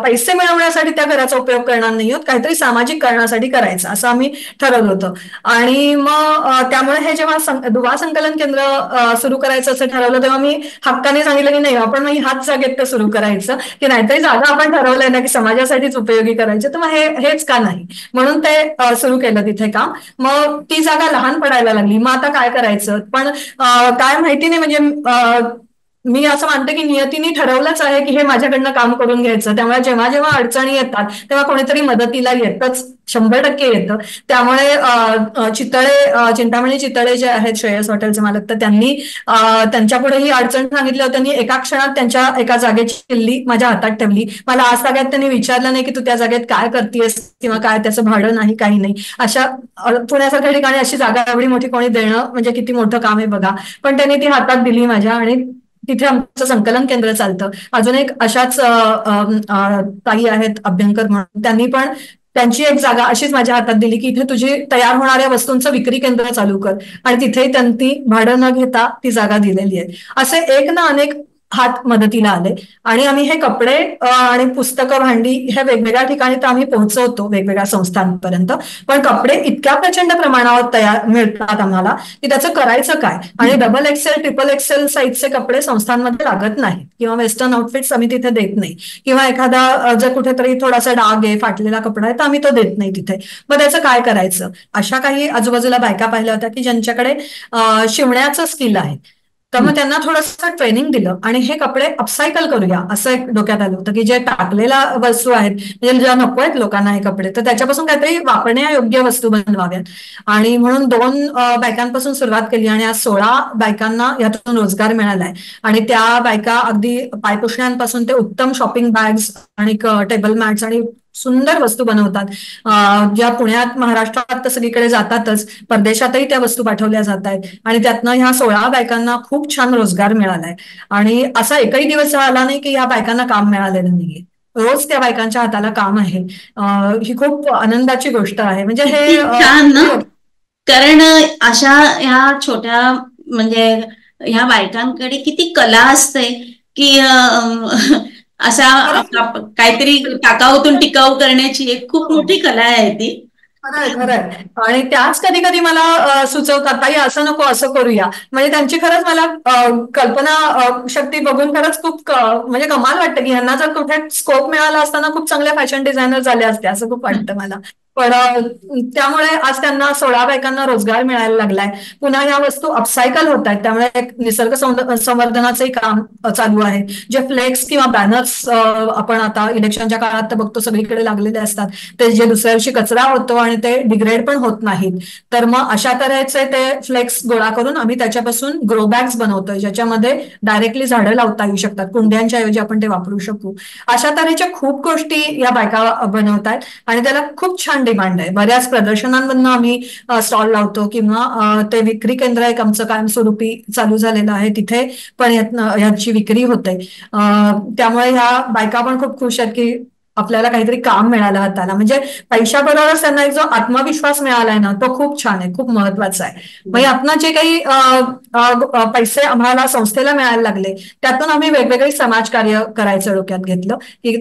पैसे मिळवण्यासाठी त्या घराचा उपयोग करणार नाही आहोत, काहीतरी सामाजिक कारणासाठी करायचं असं आम्ही ठरवलं होतं. आणि मग त्यामुळे हे जेव्हा दुवा संकलन केंद्र सुरू करायचं असं ठरवलं तेव्हा मी हक्काने सांगितलं की नाही, आपण मग ह्याच जागेत ते सुरू करायचं, की नाहीतरी जागा आपण ठरवलंय ना की समाजासाठीच उपयोगी करायचे, तर मग हेच का नाही, म्हणून ते सुरू केलं तिथे काम. मग ती जागा लहान पडायला लागली. मग आता काय करायचं, पण काय माहिती नाही, म्हणजे मी असं मानते की नियतीने ठरवलंच आहे की हे माझ्याकडनं काम करून घ्यायचं. त्यामुळे जेव्हा जेव्हा अडचणी येतात तेव्हा कोणीतरी मदतीला येतच, 100% येतं. त्यामुळे चिंतामणी चितळे जे आहेत श्रेयस हॉटेलचे मालक, तर त्यांनी त्यांच्यापुढे ही अडचण सांगितली. त्यांनी एका क्षणात त्यांच्या एका जागेची किल्ली माझ्या हातात ठेवली. मला आज सगळ्यात त्यांनी विचारलं नाही की तू त्या जागेत काय करतेस किंवा काय त्याचं भाडं नाही, काही नाही. अशा पुण्यासारख्या ठिकाणी अशी जागा एवढी मोठी कोणी देणं म्हणजे किती मोठं काम आहे बघा. पण त्यांनी ती हातात दिली माझ्या आणि तिथे आमचं संकलन केंद्र चालतं. अजून एक अशाच ताई आहेत अभ्यंकर म्हणून, त्यांनी पण त्यांची एक जागा अशीच माझ्या हातात दिली की इथे तुझी तयार होणाऱ्या वस्तूंचं विक्री केंद्र चालू कर, आणि तिथेही त्यांनी भाडं न घेता ती जागा दिलेली आहे. असे एक ना अनेक हात मदतीला आले, आणि आम्ही हे कपडे आणि पुस्तकं भांडी हे वेगवेगळ्या ठिकाणी तर आम्ही पोहोचवतो, वेगवेगळ्या संस्थांपर्यंत. पण कपडे इतक्या प्रचंड प्रमाणावर तयार मिळतात आम्हाला की त्याचं करायचं काय. आणि डबल एक्सेल ट्रिपल एक्सेल साईजचे कपडे संस्थांमध्ये लागत नाही, किंवा वेस्टर्न आउटफिट्स आम्ही तिथे देत नाही, किंवा एखादा जर कुठेतरी थोडासा डाग आहे, फाटलेला कपडा आहे, तर आम्ही तो देत नाही तिथे. मग त्याचं काय करायचं. अशा काही आजूबाजूला बायका पाहिल्या होत्या की ज्यांच्याकडे शिवण्याचं स्किल आहे. तर मग त्यांना थोडंसं ट्रेनिंग दिलं, आणि हे कपडे अपसायकल करूया असं एक डोक्यात आलं होतं की जे टाकलेल्या वस्तू आहेत, म्हणजे ज्या नको आहेत लोकांना हे कपडे, तर त्याच्यापासून काहीतरी वापरण्यायोग्य वस्तू बनवाव्यात. आणि म्हणून 2 बायकांपासून सुरुवात केली, आणि आज 16 बायकांना यातून रोजगार मिळालाय. आणि त्या बायका अगदी पायपुसण्यांपासून ते उत्तम शॉपिंग बॅग्स आणि टेबल मॅट्स आणि सुंदर वस्तू बनवतात, ज्या पुण्यात महाराष्ट्रात तर सगळीकडे जातातच, परदेशातही त्या वस्तू पाठवल्या जात आहेत. आणि त्यातनं ह्या 16 बायकांना खूप छान रोजगार मिळालाय. आणि असा एकही दिवस आला नाही की या बायकांना काम मिळालेलं नाहीये. रोज त्या बायकांच्या हाताला काम आहे. ही खूप आनंदाची गोष्ट आहे. म्हणजे किती छान ना. कारण अशा ह्या छोट्या म्हणजे ह्या बायकांकडे किती कला असते की अशा काहीतरी टाकाऊतून टिकाऊ करण्याची एक खूप मोठी कला आहे ती. खरंय खरंय. आणि त्याच कधी कधी मला सुचवतात, ताई असं नको असं करूया. म्हणजे त्यांची खरंच मला कल्पना शक्ती बघून खरंच खूप म्हणजे कमाल वाटतं की ह्यांना जर कुठे स्कोप मिळाला असताना खूप चांगल्या फॅशन डिझायनर झाले असते, असं खूप वाटतं मला. पण त्यामुळे आज त्यांना 16 बायकांना रोजगार मिळायला लागलाय. पुन्हा ह्या वस्तू अपसायकल होत आहेत, त्यामुळे एक निसर्ग संवर्धनाचंही काम चालू आहे. जे फ्लेक्स किंवा बॅनर्स आपण आता इलेक्शनच्या काळात तर बघतो सगळीकडे लागलेले असतात, ते जे दुसऱ्या दिवशी कचरा होतो आणि ते डिग्रेड पण होत नाहीत. तर मग अशा तऱ्हेचे ते फ्लेक्स गोळा करून आम्ही त्याच्यापासून ग्रो बॅग्स बनवतोय, ज्याच्यामध्ये डायरेक्टली झाडं लावता येऊ शकतात, कुंड्यांच्या ऐवजी आपण ते वापरू शकू. अशा तऱ्हेच्या खूप गोष्टी या बायका बनवतात, आणि त्याला खूप छान डिमांड आहे. बऱ्याच प्रदर्शनांमधनं आम्ही स्टॉल लावतो, किंवा ते विक्री केंद्र एक आमचं कायमस्वरूपी चालू झालेलं आहे, तिथे पण याची विक्री होते. त्यामुळे ह्या बायका पण खूप खुश आहेत की आपल्याला काहीतरी काम मिळालं हाताला. म्हणजे पैशाबरोबरच त्यांना एक जो आत्मविश्वास मिळालाय ना, तो खूप छान आहे, खूप महत्वाचा आहे. म्हणजे आपण जे काही पैसे आम्हाला संस्थेला मिळायला लागले, त्यातून आम्ही वेगवेगळे समाजकार्य करायचं डोक्यात घेतलं की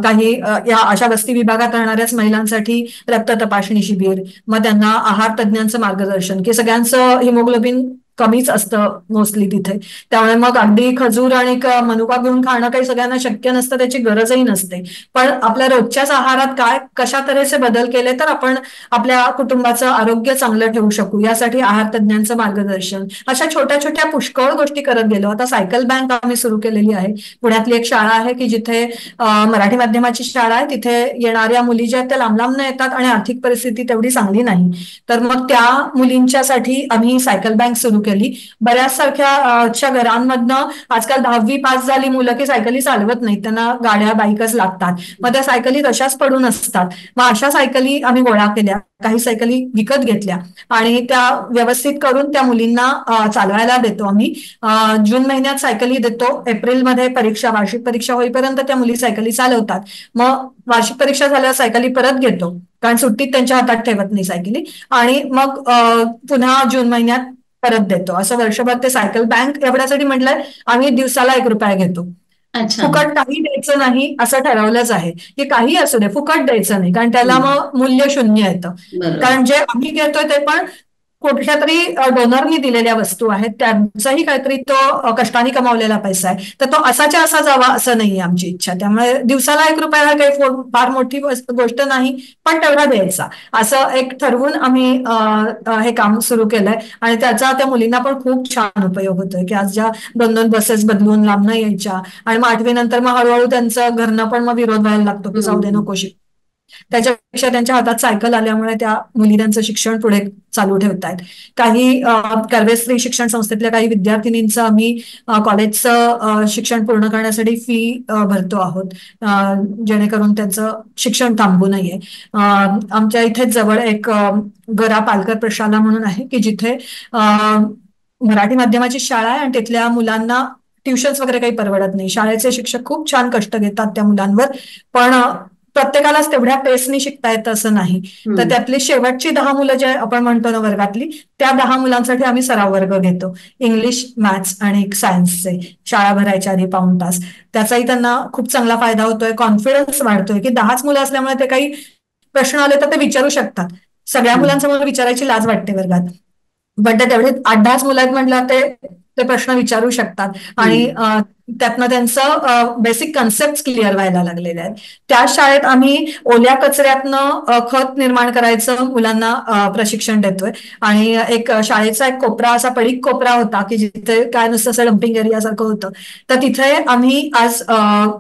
काही या अशा वस्ती विभागात राहणाऱ्याच महिलांसाठी रक्त तपासणी शिबिर, मग त्यांना आहार तज्ञांचं मार्गदर्शन, की सगळ्यांचं हिमोग्लोबिन कमीच असतं मोस्टली तिथे, त्यामुळे मग अगदी खजूर आणि मनुका घेऊन खाणं काही सगळ्यांना शक्य नसतं, त्याची गरजही नसते. पण आपल्या रोजच्याच आहारात काय कशा तऱ्हेचे बदल केले तर आपण आपल्या कुटुंबाचं आरोग्य चांगलं ठेवू शकू, यासाठी आहार तज्ञांचं मार्गदर्शन, अशा छोट्या छोट्या पुष्कळ गोष्टी करत गेलो. आता सायकल बँक आम्ही सुरू केलेली आहे. पुण्यातली एक शाळा आहे की जिथे मराठी माध्यमाची शाळा आहे, तिथे येणाऱ्या मुली ज्या आहेत त्या लांब लांब न येतात आणि आर्थिक परिस्थिती तेवढी चांगली नाही, तर मग त्या मुलींच्यासाठी आम्ही सायकल बँक सुरू केली. बऱ्याच सारख्या घरांमधनं आजकाल 10वी पास झाली मुलं की सायकली चालवत नाहीत, त्यांना गाड्या बाईकच लागतात, मग त्या सायकली तशाच पडून असतात. मग अशा सायकली आम्ही गोळा केल्या, काही सायकली विकत घेतल्या, आणि त्या व्यवस्थित करून त्या मुलींना चालवायला देतो आम्ही. जून महिन्यात सायकली देतो, एप्रिलमध्ये परीक्षा वार्षिक परीक्षा होईपर्यंत त्या मुली सायकली चालवतात. मग वार्षिक परीक्षा झाल्यावर सायकली परत घेतो, कारण सुट्टीत त्यांच्या हातात ठेवत नाही सायकली, आणि मग पुन्हा जून महिन्यात परत देतो. असं वर्षभर ते सायकल बँक एवढ्यासाठी म्हटलंय आम्ही दिवसाला ₹1 घेतो. फुकट काही द्यायचं नाही असं ठरवलंच आहे, की काही असू दे फुकट द्यायचं नाही, कारण त्याला मग मूल्य शून्य येतं. कारण जे आम्ही घेतोय ते पण कुठल्या तरी डोनरनी दिलेल्या वस्तू आहेत, त्यांचाही काहीतरी तो कष्टाने कमावलेला पैसा आहे, तर तो असाच्या असा जावा असं नाहीये आमची इच्छा. त्यामुळे दिवसाला ₹1 हा काही फार मोठी गोष्ट नाही, पण तेवढा द्यायचा असं एक ठरवून आम्ही हे काम सुरू केलंय. आणि त्याचा त्या मुलींना पण खूप छान उपयोग होतोय, की आज ज्या 2-2 बसेस बदलून लांबणं यायच्या, आणि मग 8वी नंतर मग हळूहळू त्यांचं घरनं पण मग विरोध व्हायला लागतो की जाऊ दे नको शिक, त्याच्यापेक्षा त्यांच्या हातात सायकल आल्यामुळे त्या मुली त्यांचं शिक्षण पुढे चालू ठेवतायत. काही कर्वे स्त्री शिक्षण संस्थेतल्या काही विद्यार्थिनींचं आम्ही कॉलेजचं शिक्षण पूर्ण करण्यासाठी फी भरतो आहोत, जेणेकरून त्यांचं शिक्षण थांबू नये. आमच्या इथेच जवळ एक गरा पालकर प्रशाला म्हणून आहे की जिथे मराठी माध्यमाची शाळा आहे, आणि तिथल्या मुलांना ट्युशन्स वगैरे काही परवडत नाही. शाळेचे शिक्षक खूप छान कष्ट घेतात त्या मुलांवर, पण प्रत्येकालाच तेवढ्या पेसनी शिकता येतं असं नाही. तर त्यातली शेवटची 10 मुलं जे आपण म्हणतो ना वर्गातली, त्या 10 मुलांसाठी आम्ही सराव वर्ग घेतो. इंग्लिश, मॅथ्स आणि सायन्सचे, शाळा भरायच्या आधी पाऊण तास. त्याचाही त्यांना खूप चांगला फायदा होतोय, कॉन्फिडन्स वाढतोय की 10च मुलं असल्यामुळे ते काही प्रश्न आले तर ते विचारू शकतात. सगळ्या मुलांसमोर विचारायची लाज वाटते वर्गात, पण ते तेवढे 8-10च मुलं आहेत म्हटलं ते ते प्रश्न विचारू शकतात. आणि त्यातनं त्यांचं बेसिक कन्सेप्ट क्लिअर व्हायला लागलेले आहेत. त्या शाळेत आम्ही ओल्या कचऱ्यातनं खत निर्माण करायचं मुलांना प्रशिक्षण देतोय. आणि एक शाळेचा एक कोपरा, असा पडीक कोपरा होता की जिथे काय नुसतं असं डम्पिंग एरिया सारखं होतं, तर तिथे आम्ही आज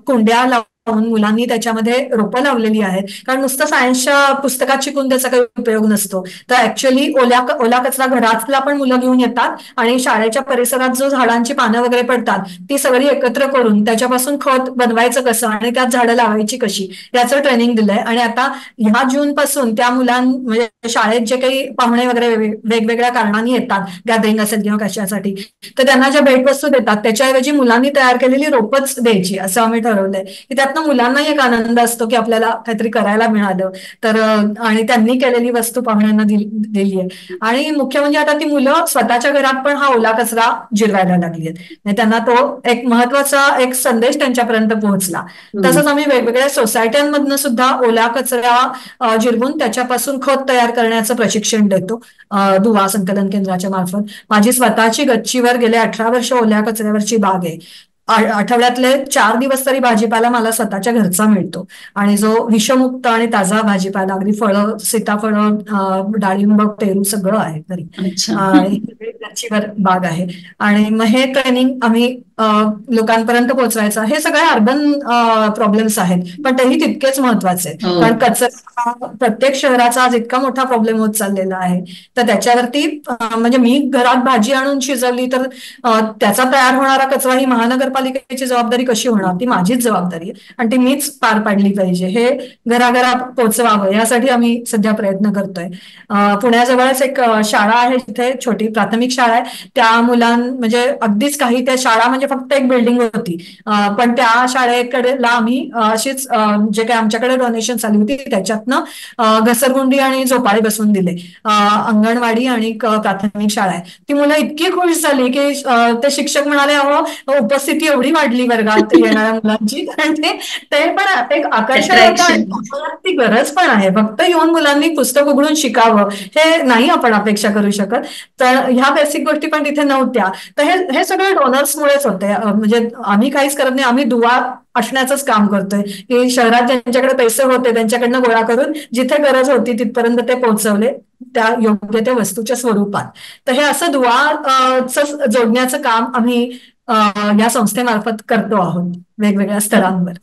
कुंड्या लावून मुलांनी त्याच्यामध्ये रोपं लावलेली आहेत. कारण नुसतं सायन्सच्या पुस्तकात शिकून त्याचा काही उपयोग नसतो. तर ऍक्च्युअली ओला कचरा घरातला पण मुलं घेऊन येतात आणि शाळेच्या परिसरात जो झाडांची पानं वगैरे पडतात ती सगळी एकत्र करून त्याच्यापासून खत बनवायचं कसं आणि त्यात झाडं लावायची कशी याचं ट्रेनिंग दिलंय. आणि आता ह्या जून पासून त्या म्हणजे शाळेत जे काही पाहुणे वगैरे वेगवेगळ्या कारणांनी येतात, गॅदरिंग असेल किंवा कशासाठी, तर त्यांना ज्या भेटवस्तू देतात त्याच्याऐवजी मुलांनी तयार केलेली रोपच द्यायची असं आम्ही ठरवलंय. की त्यातनं मुलांनाही एक आनंद असतो की आपल्याला काहीतरी करायला मिळालं तर, आणि त्यांनी केलेली वस्तू पाहुण्यांना दिली आहे. आणि मुख्य म्हणजे आता ती मुलं स्वतःच्या घरात पण हा ओला कचरा जिरवायला लागली आहेत. त्यांना तो एक महत्वाचा एक संदेश त्यांच्यापर्यंत पोहोचला. तसंच आम्ही वेगवेगळ्या सोसायट्यांमधनं सुद्धा ओला कचरा जिरवून त्याच्यापासून खत तयार करण्याचं प्रशिक्षण देतो दुवा संकलन केंद्राच्या मार्फत. माझी स्वतःची गच्चीवर गेले 18 वर्ष ओल्या कचऱ्यावरची बाग आहे. आठवड्यातले 4 दिवस तरी भाजीपाला मला स्वतःच्या घरचा मिळतो. आणि जो विषमुक्त आणि ताजा भाजीपाला, अगदी फळं, सीताफळं, डाळिंब, पेरू सगळं आहे घरी. गच्चीवर बाग आहे. आणि मग हे ट्रेनिंग आम्ही लोकांपर्यंत पोहोचवायचं. हे सगळे अर्बन प्रॉब्लेम्स आहेत, पण तेही तितकेच महत्वाचे आहेत. कारण कचरा प्रत्येक शहराचा आज इतका मोठा प्रॉब्लेम होत चाललेला आहे. तर त्याच्यावरती म्हणजे मी घरात भाजी आणून शिजवली तर त्याचा तयार होणारा कचरा ही महानगरपालिकेची जबाबदारी कशी होणार? ती माझीच जबाबदारी आहे आणि ती मीच पार पाडली पाहिजे. हे घराघरात पोहोचवावं यासाठी आम्ही सध्या प्रयत्न करतोय. पुण्याजवळच एक शाळा आहे, जिथे छोटी प्राथमिक शाळा आहे. त्या म्हणजे अगदीच काही, त्या शाळा म्हणजे फक्त एक बिल्डिंग होती, पण त्या शाळेकडेला आम्ही अशीच जे काही आमच्याकडे डोनेशन आली होती त्याच्यातनं घसरगुंडी आणि झोपाळे बसवून दिले. अंगणवाडी आणि प्राथमिक शाळा आहे. ती मुलं इतकी खुश झाली की ते शिक्षक म्हणाले, अहो उपस्थिती एवढी वाढली वर्गात येणाऱ्या मुलांची, कारण ते पण एक आकर्षण होतं आणि ती गरज पण आहे. फक्त येऊन मुलांनी पुस्तक उघडून शिकावं हे नाही आपण अपेक्षा करू शकत. तर ह्या बेसिक गोष्टी पण तिथे नव्हत्या. तर हे सगळं डोनर्समुळेच होते. म्हणजे आम्ही काहीच करत नाही, आम्ही दुवा असण्याचंच काम करतोय की शहरात ज्यांच्याकडे पैसे होते त्यांच्याकडनं गोळा करून जिथे गरज होती तिथपर्यंत ते पोहोचवले त्या योग्य त्या वस्तूच्या स्वरूपात. तर हे असं दुवा जोडण्याचं काम आम्ही या संस्थेमार्फत करतो आहोत वेगवेगळ्या स्तरांवर.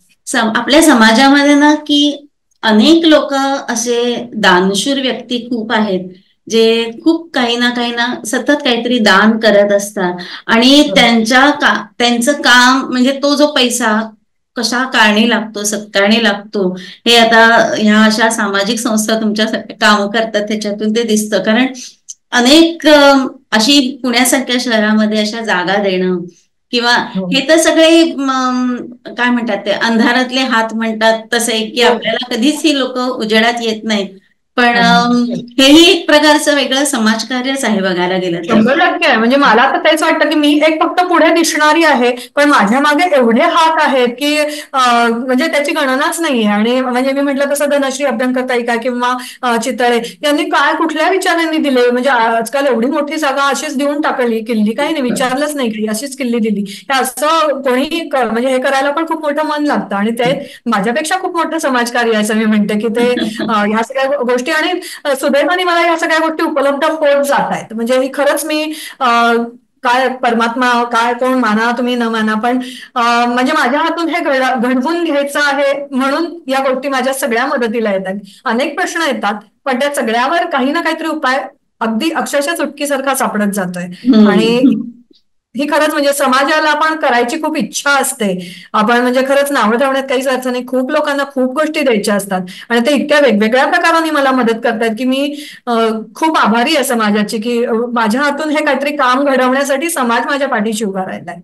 आपल्या समाजामध्ये ना की अनेक लोक असे दानशूर व्यक्ती खूप आहेत, जे खूप काही ना सतत काहीतरी दान करत असतात. आणि त्यांचं काम म्हणजे तो जो पैसा कशा कारणी लागतो, सत्कारणी लागतो, हे आता ह्या अशा सामाजिक संस्था तुमच्यासाठी काम करतात त्याच्यातून ते दिसतं. कारण अनेक अशी पुण्यासारख्या शहरामध्ये अशा जागा देणं किंवा हे तर सगळे काय म्हणतात ते अंधारातले हात म्हणतात तसे, की आपल्याला कधीच ही लोक उजेडात येत नाहीत. पण हेही एक प्रकारचं वेगळं समाजकार्यच आहे बघायला गेलं तर. 100% आहे. म्हणजे मला तर तेच वाटतं की मी एक फक्त पुढे दिसणारी आहे, पण माझ्या मागे एवढे हात आहेत की म्हणजे त्याची गणनाच नाहीये. आणि म्हणजे मी म्हटलं तसं धनश्री अभ्यंकर ताई किंवा चितळे यांनी काय कुठल्या विचारांनी दिले. म्हणजे आजकाल एवढी मोठी जागा अशीच देऊन टाकली, किल्ली काही नाही, विचारलंच नाही काही, अशीच किल्ली दिली. असं कोणी म्हणजे हे करायला पण खूप मोठं मन लागतं. आणि ते माझ्यापेक्षा खूप मोठं समाजकार्य आहे असं मी म्हणते की ते ह्या सगळ्या गोष्टी आणि सुदैवाने मला या सगळ्या गोष्टी उपलब्ध होत जात आहेत. म्हणजे ही खरंच मी काय परमात्मा काय कोण माना तुम्ही न माना, पण म्हणजे माझ्या हातून हे घडवून घ्यायचं आहे म्हणून या गोष्टी माझ्या सगळ्या मदतीला येतात. अनेक प्रश्न येतात पण त्या सगळ्यावर काही ना काहीतरी उपाय अगदी अक्षरशः चुटकीसारखा सापडत जातोय. आणि ही खरंच म्हणजे समाजाला पण करायची खूप इच्छा असते. आपण म्हणजे खरंच नावं ठेवण्यात काहीच अर्थ नाही. खूप लोकांना खूप गोष्टी द्यायच्या असतात आणि ते इतक्या वेगवेगळ्या प्रकाराने मला मदत करतात की मी खूप आभारी आहे समाजाची की माझ्या हातून हे काहीतरी काम घडवण्यासाठी समाज माझ्या पाठीशी उभा राहिलाय.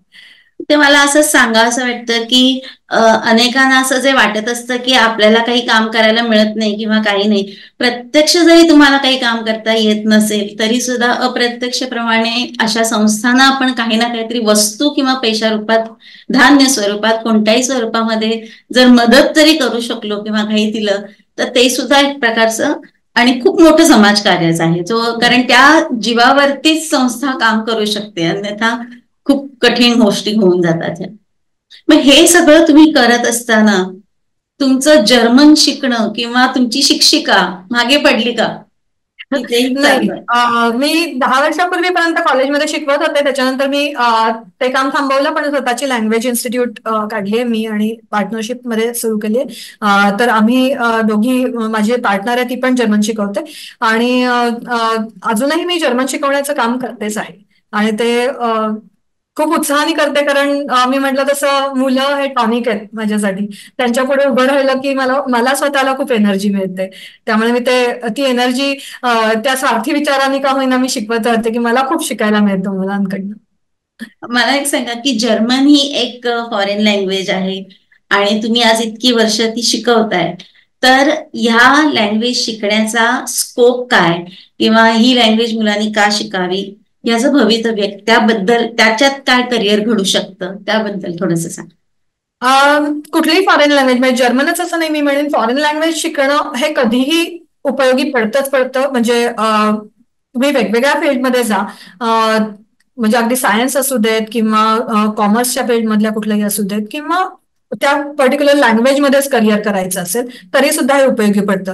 ते मला असं सांगा असं वाटतं की अनेकांना असं जे वाटत असतं की आपल्याला काही काम करायला मिळत नाही किंवा काही नाही. प्रत्यक्ष जरी तुम्हाला काही काम करता येत नसेल तरी सुद्धा अप्रत्यक्षप्रमाणे अशा संस्थांना आपण काही ना काहीतरी वस्तू किंवा पैशा रूपात, धान्य स्वरूपात, कोणत्याही स्वरूपामध्ये जर मदत जरी करू शकलो किंवा काही दिलं तर ते सुद्धा एक प्रकारचं आणि खूप मोठं समाजकार्यच आहे. कारण त्या जीवावरतीच संस्था काम करू शकते, अन्यथा खूप कठीण गोष्टी होऊन जातात. मग हे सगळं तुम्ही करत असताना तुमचं जर्मन शिकणं किंवा तुमची शिक्षिका मागे पडली का? की तेही नाही, चालू आहे? मी 10 वर्षापूर्वीपर्यंत कॉलेजमध्ये शिकवत होते. त्याच्यानंतर मी ते काम थांबवलं, पण स्वतःची लँग्वेज इन्स्टिट्यूट काढली आहे मी आणि पार्टनरशिप मध्ये सुरू केली. तर आम्ही दोघी, माझी पार्टनर आहे ती पण जर्मन शिकवते आणि अजूनही मी जर्मन शिकवण्याचं काम करतेच आहे. आणि ते खूप उत्साहाने करते, कारण मी म्हटलं तसं मुलं हे टॉनिक आहेत माझ्यासाठी. त्यांच्या पुढे उभं राहिलं की मला मला स्वतःला खूप एनर्जी मिळते. त्यामुळे मी ती एनर्जी त्या स्वार्थी विचारांनी का होईना मी शिकवत राहते, की मला खूप शिकायला मिळतं मुलांकडनं. मला एक सांगा की जर्मन ही एक फॉरेन लँग्वेज आहे आणि तुम्ही आज इतकी वर्ष ती शिकवताय, तर ह्या लँग्वेज शिकण्याचा स्कोप काय किंवा ही लँग्वेज मुलांनी का शिकावी याचं भवितव्य, त्याबद्दल त्याच्यात काय करिअर घडू शकतं त्याबद्दल थोडंसं सांग. कुठलीही फॉरेन लँग्वेज, म्हणजे जर्मनच असं नाही, मी म्हणेन फॉरेन लँग्वेज शिकणं हे कधीही उपयोगी पडतंच पडतं. म्हणजे तुम्ही वेगवेगळ्या फील्डमध्ये जा, म्हणजे अगदी सायन्स असू देत किंवा कॉमर्सच्या फील्डमधल्या कुठल्याही असू देत, किंवा त्या पर्टिक्युलर लँग्वेजमध्येच करिअर करायचं असेल तरी सुद्धा हे उपयोगी पडतं.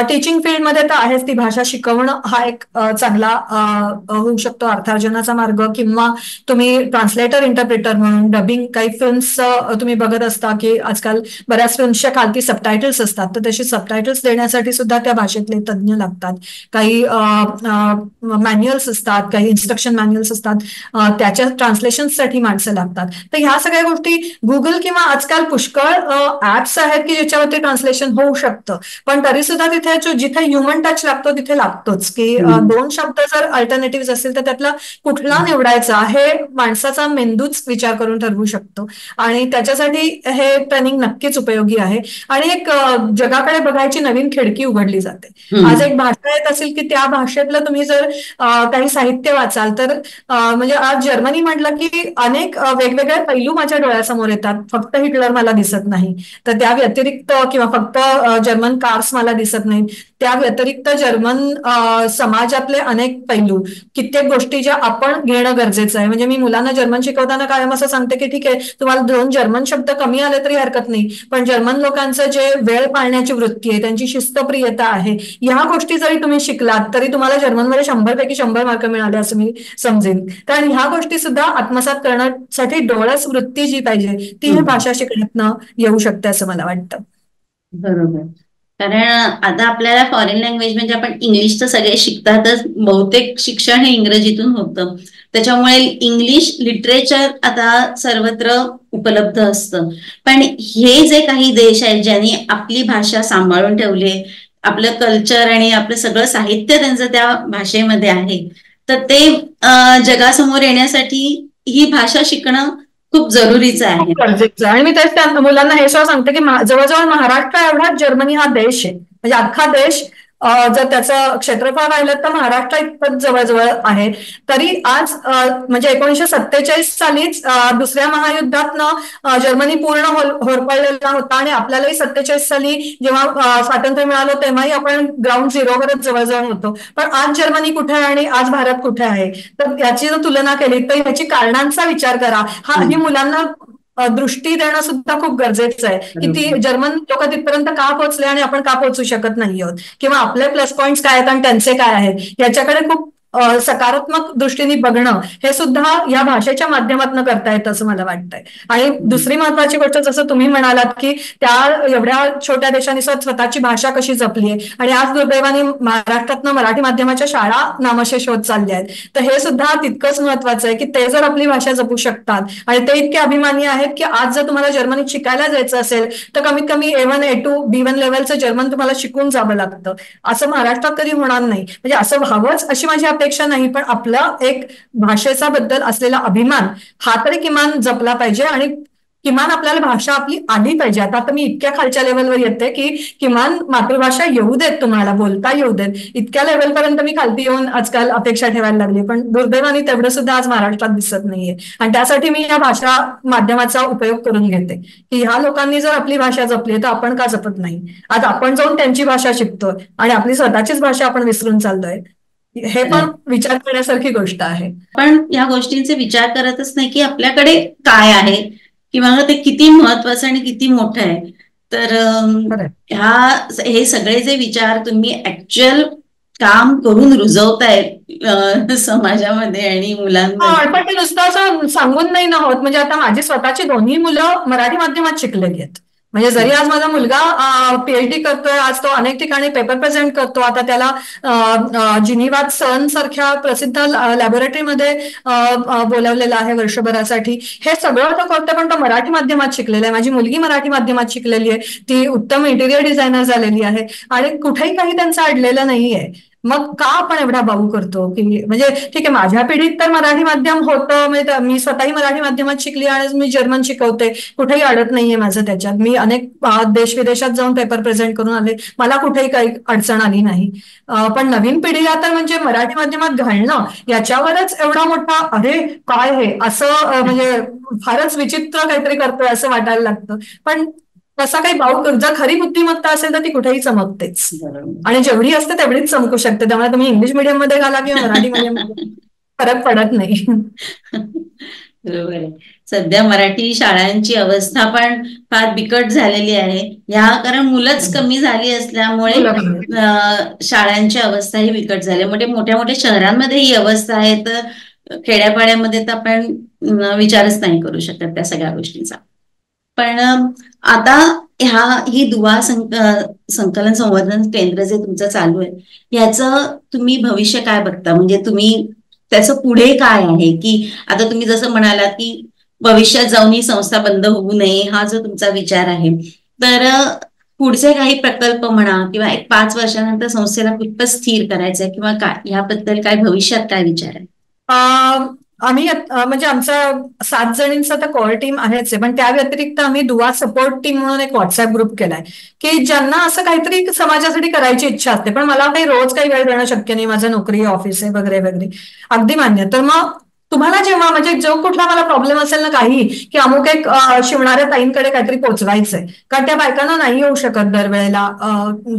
टीचिंग फील्डमध्ये तर आहेच, ती भाषा शिकवणं हा एक चांगला होऊ शकतो अर्थार्जनाचा मार्ग. किंवा तुम्ही ट्रान्सलेटर, इंटरप्रिटर म्हणून डबिंग, काही फिल्म्स तुम्ही बघत असता की आजकाल बऱ्याच फिल्म्सच्या खालती सबटायटल्स असतात, तर तशी सबटायटल्स देण्यासाठी सुद्धा त्या भाषेतले तज्ज्ञ लागतात. काही मॅन्युअल्स असतात, काही इन्स्ट्रक्शन मॅन्युअल्स असतात, त्याच्या ट्रान्सलेशनसाठी माणसं लागतात. तर ह्या सगळ्या गोष्टी गुगल किंवा आजकाल पुष्कळ ऍप्स आहेत की ज्याच्यावरती ट्रान्सलेशन होऊ शकतं. पण तरी सुद्धा तिथे जिथे ह्युमन टच लागतो तिथे लागतोच, की दोन शब्द जर अल्टरनेटिव्ह असेल तर त्यातला कुठला निवडायचा हे माणसाचा मेंदूच विचार करून ठरवू शकतो. आणि त्याच्यासाठी हे ट्रेनिंग नक्कीच उपयोगी आहे. आणि एक जगाकडे बघायची नवीन खिडकी उघडली जाते. आज एक भाषा येत असेल की त्या भाषेतलं तुम्ही जर काही साहित्य वाचाल तर म्हणजे आज जर्मनी म्हटलं की अनेक वेगवेगळे पैलू माझ्या डोळ्यासमोर येतात. फक्त हिटलर मला दिसत नाही, तर त्या व्यतिरिक्त, किंवा फक्त जर्मन कार्स मला दिसत नाहीत, त्या व्यतिरिक्त जर्मन समाजातले अनेक पैलू, कित्येक गोष्टी ज्या आपण घेणं गरजेचं आहे. म्हणजे मी मुलांना जर्मन शिकवताना कायम असं सांगते की ठीक आहे, तुम्हाला 2 जर्मन शब्द कमी आले तरी हरकत नाही, पण जर्मन लोकांचं जे वेळ पाळण्याची वृत्ती आहे, त्यांची शिस्तप्रियता आहे, ह्या गोष्टी जरी तुम्ही शिकलात तरी तुम्हाला जर्मनमध्ये 100 पैकी 100 मार्क मिळाले असं मी समजेन. कारण ह्या गोष्टी सुद्धा आत्मसात करण्यासाठी डोळस वृत्ती जी पाहिजे ती ही भाषा शिकण्यातनं येऊ शकते असं मला वाटतं. बरोबर. कारण आता आपल्याला फॉरेन लँग्वेज म्हणजे आपण इंग्लिश तर सगळे शिकतातच, बहुतेक शिक्षण हे इंग्रजीतून होतं, त्याच्यामुळे इंग्लिश लिटरेचर आता सर्वत्र उपलब्ध असतं. पण हे जे काही देश आहेत ज्यांनी आपली भाषा सांभाळून ठेवली, आपलं कल्चर आणि आपलं सगळं साहित्य त्यांचं त्या भाषेमध्ये आहे, तर ते जगासमोर येण्यासाठी ही भाषा शिकणं खूप जरुरीचं खूप आहे. गरजेचं आहे. आणि मी तेच त्या मुलांना हे सुद्धा सांगते की जवळजवळ महाराष्ट्र एवढाच जर्मनी हा देश आहे. म्हणजे अख्खा देश जर त्याचं क्षेत्रफळ पाहिलं तर महाराष्ट्र इतकं जवळजवळ आहे. तरी आज म्हणजे 1947 सालीच दुसऱ्या महायुद्धातनं जर्मनी पूर्ण होरपळलेला होता आणि आपल्यालाही 47 साली जेव्हा स्वातंत्र्य मिळालं तेव्हाही आपण ग्राउंड झिरोवरच जवळजवळ होतो. पण आज जर्मनी कुठे आहे आणि आज भारत कुठे आहे, तर याची जर तुलना केली तर याची कारणांचा विचार करा. ही मुलांना दृष्टी देणं सुद्धा खूप गरजेचं आहे, की ती जर्मन लोक तिथपर्यंत का पोहोचले आणि आपण का पोहोचू शकत नाही आहोत, किंवा आपले प्लस पॉईंट्स काय आहेत आणि त्यांचे काय आहेत याच्याकडे खूप सकारात्मक दृष्टीने बघणं हे सुद्धा या भाषेच्या माध्यमातून करता येतं असं मला वाटतंय. आणि दुसरी महत्वाची गोष्ट, जसं तुम्ही म्हणालात की त्या एवढ्या छोट्या देशाने स्वतःची भाषा कशी जपली आहे, आणि आज दुर्दैवाने महाराष्ट्रातनं मराठी माध्यमाच्या शाळा नामशेष होत चालल्या आहेत, तर हे सुद्धा तितकंच महत्वाचं आहे की ते जर आपली भाषा जपू शकतात आणि ते इतके अभिमानी आहेत की आज जर तुम्हाला जर्मनीत शिकायला जायचं असेल तर कमीत कमी A1 A2 B1 लेव्हलचं जर्मन तुम्हाला शिकून जावं लागतं. असं महाराष्ट्रात कधी होणार नाही. म्हणजे असं व्हावंच अशी माझी अपेक्षा अपेक्षा नाही, पण आपला एक भाषेचा बद्दल असलेला अभिमान हा तरी किमान जपला पाहिजे. आणि किमान आपल्याला भाषा आपली आली पाहिजे. आता मी इतक्या खालच्या लेवलवर येते की किमान मातृभाषा येऊ देत, तुम्हाला बोलता येऊ देत, इतक्या लेवलपर्यंत मी खालती येऊन आजकाल अपेक्षा ठेवायला लागली. पण दुर्दैवाने तेवढं सुद्धा आज महाराष्ट्रात दिसत नाहीये. आणि त्यासाठी मी या भाषा माध्यमाचा उपयोग करून घेते की ह्या लोकांनी जर आपली भाषा जपली तर आपण का जपत नाही. आज आपण जाऊन त्यांची भाषा शिकतोय आणि आपली स्वतःचीच भाषा आपण विसरून चाललोय. हे पण विचार करण्यासारखी गोष्ट आहे. पण या गोष्टींचे विचार करतच नाही की आपल्याकडे काय आहे किंवा ते किती महत्वाचं आणि किती मोठं आहे. तर हे सगळे जे विचार तुम्ही ऍक्च्युअल काम करून रुजवतायत समाजामध्ये आणि मुलांमध्ये. पण ते नुसतं असं सांगून नाही ना होत. म्हणजे आता माझी स्वतःची दोन्ही मुलं मराठी माध्यमात शिकलेली आहेत. म्हणजे जरी आज माझा मुलगा पीएचडी करतोय, आज तो अनेक ठिकाणी पेपर प्रेझेंट करतो, आता त्याला जिनिव्हा सन सारख्या प्रसिद्ध लॅबोरेटरीमध्ये बोलावलेलं आहे वर्षभरासाठी. हे सगळं तो करतो, पण तो मराठी माध्यमात शिकलेला आहे. माझी मुलगी मराठी माध्यमात शिकलेली आहे, ती उत्तम इंटिरियर डिझायनर झालेली आहे आणि कुठेही काही त्यांचं अडलेलं नाहीये. मग का आपण एवढा बाऊ करतो की म्हणजे ठीक आहे, माझ्या पिढीत तर मराठी माध्यम होतं, म्हणजे मी स्वतःही मराठी माध्यमात शिकली आणि मी जर्मन शिकवते, कुठेही अडत नाहीये माझं त्याच्यात. मी अनेक देश विदेशात जाऊन पेपर प्रेझेंट करून आले, मला कुठेही काही अडचण आली नाही. पण नवीन पिढीला तर म्हणजे मराठी माध्यमात घालणं याच्यावरच एवढा मोठा अरे काय हे असं म्हणजे फारच विचित्र काहीतरी करतोय असं वाटायला लागतं. पण तसा काही बाऊ जर खरी बुद्धिमत्ता असेल तर ती कुठेही चमकतेच आणि जेवढी असते तेवढीच चमकू शकते. त्यामुळे तुम्ही इंग्लिश मीडियम मध्ये घाला किंवा मराठी मीडियम मध्ये फरक पडत नाही. बरोबर आहे. सध्या मराठी शाळांची अवस्था पण फार बिकट झालेली आहे. कारण मुलंच कमी झाली असल्यामुळे शाळांची अवस्था ही बिकट झाली. म्हणजे मोठ्या मोठ्या शहरांमध्ये ही अवस्था आहे, तर खेड्यापाड्यामध्ये तर आपण विचारच नाही करू शकत त्या सगळ्या गोष्टींचा. पण आता ही दुवा संकलन संवर्धन केंद्र जे तुमचं चालू आहे, याचं तुम्ही भविष्य काय बघता? म्हणजे तुम्ही त्याचं पुढे काय आहे? की आता तुम्ही जसं म्हणालात की भविष्यात जाऊन ही संस्था बंद होऊ नये, हा जो तुमचा विचार आहे, तर पुढचे काही प्रकल्प म्हणा किंवा 5 वर्षानंतर संस्थेला कुठं स्थिर करायचंय किंवा काय, याबद्दल काय भविष्यात काय विचार आहे? आम्ही म्हणजे आमचा 7 जणींचा तर कॉल टीम आहेच आहे, पण त्या व्यतिरिक्त आम्ही दुवा सपोर्ट टीम म्हणून एक व्हॉट्सअप ग्रुप केलाय की ज्यांना असं काहीतरी समाजासाठी करायची इच्छा असते, पण मला काही रोज काही वेळ देणं शक्य नाही, माझं नोकरी ऑफिस आहे वगैरे वगैरे, अगदी मान्य. तर मग तुम्हाला जेव्हा म्हणजे जो कुठला मला प्रॉब्लेम असेल ना काही की अमुक एक शिवणाऱ्या ताईंकडे काहीतरी पोहोचवायचंय, कारण त्या बायकांना नाही येऊ शकत दरवेळेला,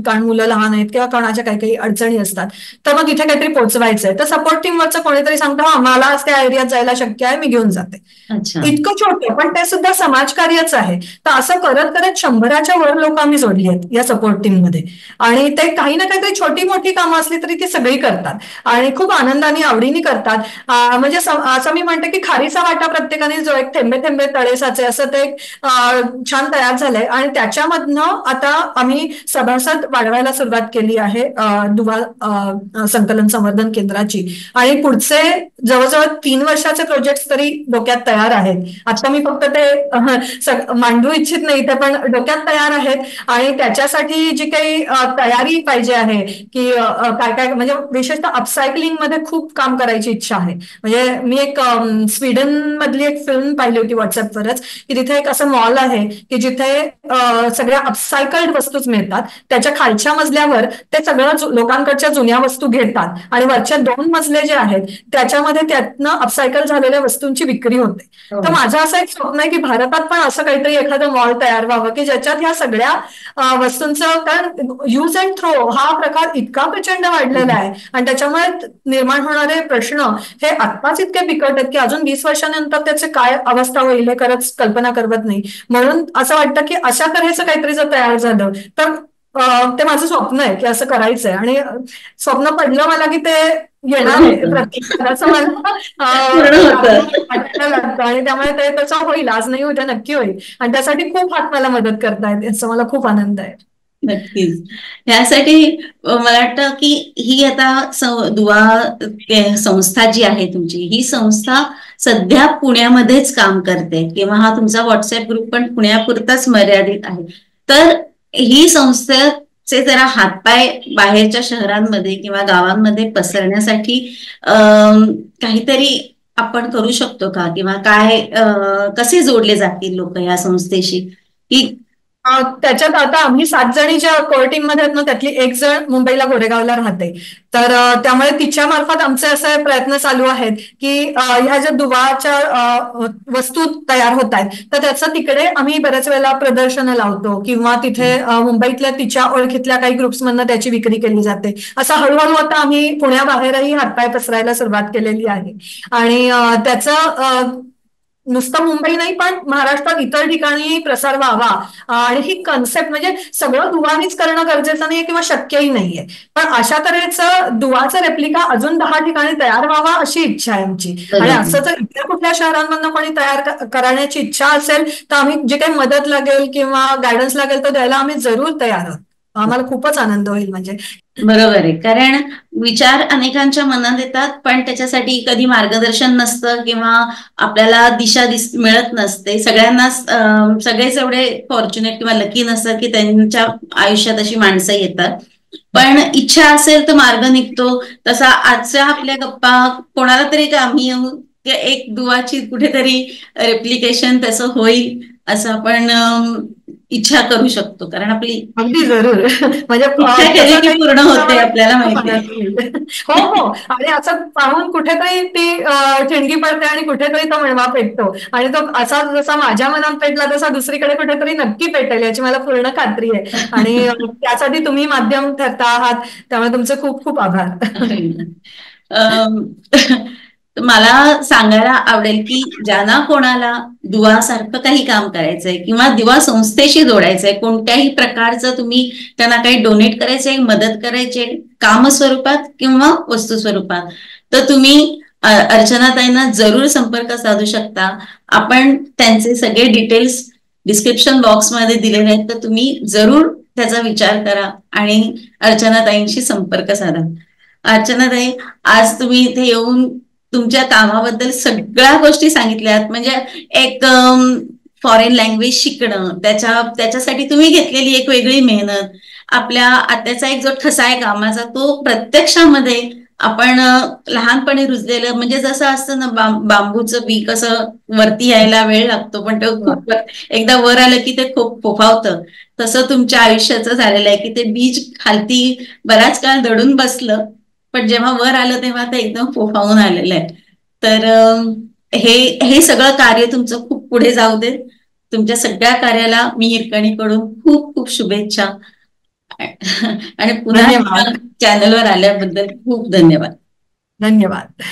कारण मुलं लहान आहेत किंवा कोणाच्या काही काही अडचणी असतात, तर मग तिथे काहीतरी पोहोचवायचंय, तर सपोर्ट टीमवरचं कोणीतरी सांगतो हा मला आज त्या एरियात जायला शक्य आहे, मी घेऊन जाते. इतकं छोटं पण ते सुद्धा समाजकार्यच आहे. तर असं करत करत 100च्या वर लोक आम्ही जोडली आहेत या सपोर्ट टीम मध्ये, आणि ते काही ना काहीतरी छोटी मोठी कामं असली तरी ती सगळी करतात आणि खूप आनंदाने आवडीने करतात. म्हणजे असं मी म्हणते की खारीचा वाटा प्रत्येकाने जो एक थेंबे थेंबे तळे साचे असं ते छान तयार झालंय. आणि त्याच्यामधनं आता आम्ही सभासद वाढवायला सुरुवात केली आहे दुवा संकलन संवर्धन केंद्राची, आणि पुढचे जवळजवळ 3 वर्षाचे प्रोजेक्ट तरी डोक्यात तयार आहेत. आता मी फक्त ते मांडू इच्छित नाही ते, पण डोक्यात तयार आहेत. आणि त्याच्यासाठी जी काही तयारी पाहिजे आहे की काय काय म्हणजे विशेषतः अपसायकलिंग मध्ये खूप काम करायची इच्छा आहे. म्हणजे मी एक स्वीडन मधली एक फिल्म पाहिली होती व्हॉट्सअपवरच, की तिथे एक असं मॉल आहे की जिथे सगळ्या अपसायकल्ड वस्तूच मिळतात. त्याच्या खालच्या मजल्यावर ते सगळं लोकांकडच्या जुन्या वस्तू घेतात आणि वरच्या 2 मजले जे आहेत त्याच्यामध्ये त्यातनं अपसायकल झालेल्या वस्तूंची विक्री होते. तर माझं असं एक स्वप्न आहे की भारतात पण असं काहीतरी एखादं मॉल तयार व्हावं की ज्याच्यात ह्या सगळ्या वस्तूंचं, कारण यूज अँड थ्रो हा प्रकार इतका प्रचंड वाढलेला आहे आणि त्याच्यामुळे निर्माण होणारे प्रश्न हे आत्ताच इतके बिकट आहेत की अजून 20 वर्षानंतर त्याचे काय अवस्था होईल हे खरंच कल्पना करवत नाही. म्हणून असं वाटतं की अशा तऱ्हेचं काहीतरी जर तयार झालं तर ते माझं स्वप्न आहे की असं करायचंय, आणि स्वप्न पडलं मला की ते येणार आहे प्रत्येकाचं मला लागतं, आणि त्यामुळे ते तसं होईल, आज नाही उद्या नक्की होईल. आणि त्यासाठी खूप हात मला मदत करतायत याचा मला खूप आनंद आहे. नक्कीच. यासाठी मला वाटतं की ही आता दुवा संस्था जी आहे तुमची, ही संस्था सध्या पुण्यामध्येच काम करते किंवा हा तुमचा व्हॉट्सअप ग्रुप पण पुण्यापुरताच मर्यादित आहे. तर ही संस्था चे जरा हातपाय बाहेरच्या शहरांमध्ये किंवा गावांमध्ये पसरण्यासाठी काहीतरी आपण करू शकतो का, किंवा काय कसे जोडले जातील लोक या संस्थेशी, की त्याच्यात आता आम्ही 7 जणी ज्या कोर टीम मध्ये आहेत ना, त्यातली एक जण मुंबईला गोरेगावला राहते. तर त्यामुळे तिच्या मार्फत आमचे असे प्रयत्न चालू आहेत की ह्या ज्या दुवाच्या वस्तू तयार होत आहेत तर त्याचं तिकडे आम्ही बऱ्याच वेळेला प्रदर्शनं लावतो, किंवा तिथे मुंबईतल्या तिच्या ओळखीतल्या काही ग्रुप्समधनं त्याची विक्री केली जाते. असं हळूहळू आता आम्ही पुण्याबाहेरही हातपाय पसरायला सुरुवात केलेली आहे. आणि त्याचं नुसतं मुंबई नाही पण महाराष्ट्रात इतर ठिकाणी प्रसार व्हावा. आणि ही कन्सेप्ट म्हणजे सगळं दुवानीच करणं गरजेचं नाहीये किंवा शक्यही नाहीये, पण अशा तऱ्हेचं दुवाचा रेप्लिका अजून 10 ठिकाणी तयार व्हावा अशी इच्छा आहे आमची. आणि असं जर इतर कुठल्या शहरांमधनं कोणी तयार करण्याची इच्छा असेल तर आम्ही जे काही मदत लागेल किंवा गायडन्स लागेल तर द्यायला आम्ही जरूर तयार आहोत. आम्हाला खूपच आनंद होईल. म्हणजे बरोबर आहे, कारण विचार अनेकांच्या मनात येतात पण त्याच्यासाठी कधी मार्गदर्शन नसतं किंवा आपल्याला दिशा मिळत नसते. सगळेच एवढे फॉर्च्युनेट किंवा लकी नसतात की त्यांच्या आयुष्यात अशी माणसं येतात. पण इच्छा असेल तर मार्ग निघतो. तसा आजच्या आपल्या गप्पा कोणाला तरी आम्ही एक दुवाची कुठेतरी रेप्लिकेशन त्याचं होईल असं आपण इच्छा करू शकतो, कारण आपली अगदी जरूर. म्हणजे इच्छा केली की पूर्ण होते, आपल्याला माहिती आहे. हो हो. आणि असं पाहून कुठेतरी ती ठिणगी पडते आणि कुठेतरी तो मिळवा पेटतो. आणि तो असा जसा माझ्या मनात पेटला तसा दुसरीकडे कुठेतरी नक्की पेटेल याची मला पूर्ण खात्री आहे. आणि त्यासाठी तुम्ही माध्यम ठरता आहात, त्यामुळे तुमचे खूप खूप आभार. मला सांगायला आवडेल की ज्यांना कोणाला दुवासारखं काही काम करायचंय किंवा दुवा संस्थेशी जोडायचंय, कोणत्याही प्रकारचं तुम्ही त्यांना काही डोनेट करायचंय, मदत करायची काम स्वरूपात किंवा वस्तू स्वरूपात, तर तुम्ही अर्चनाताईंना जरूर संपर्क साधू शकता. आपण त्यांचे सगळे डिटेल्स डिस्क्रिप्शन बॉक्समध्ये दिलेले आहेत, तर तुम्ही जरूर त्याचा विचार करा आणि अर्चनाताईंशी संपर्क साधा. अर्चनाताई, आज तुम्ही इथे येऊन तुमच्या कामाबद्दल सगळ्या गोष्टी सांगितल्यात. म्हणजे एक फॉरेन लँग्वेज शिकणं, त्याच्यासाठी तुम्ही घेतलेली एक वेगळी मेहनत, आपल्या आत्याचा एक जो ठसा आहे कामाचा तो प्रत्यक्षामध्ये आपण लहानपणी रुजलेलं, म्हणजे जसं असतं ना बांबूचं बी कसं वरती यायला वेळ लागतो पण ते खूप एकदा वर आलं की ते खूप फोफावतं, तसं तुमच्या आयुष्याचं झालेलं आहे की ते बीज खालती बराच काळ दडून बसलं पण जेव्हा वर आलं तेव्हा ते एकदम फोफावून आलेलं आहे. तर हे सगळं कार्य तुमचं खूप पुढे जाऊ दे. तुमच्या सगळ्या कार्याला मी हिरकणीकडून खूप खूप शुभेच्छा आणि पुन्हा चॅनलवर आल्याबद्दल खूप धन्यवाद. धन्यवाद.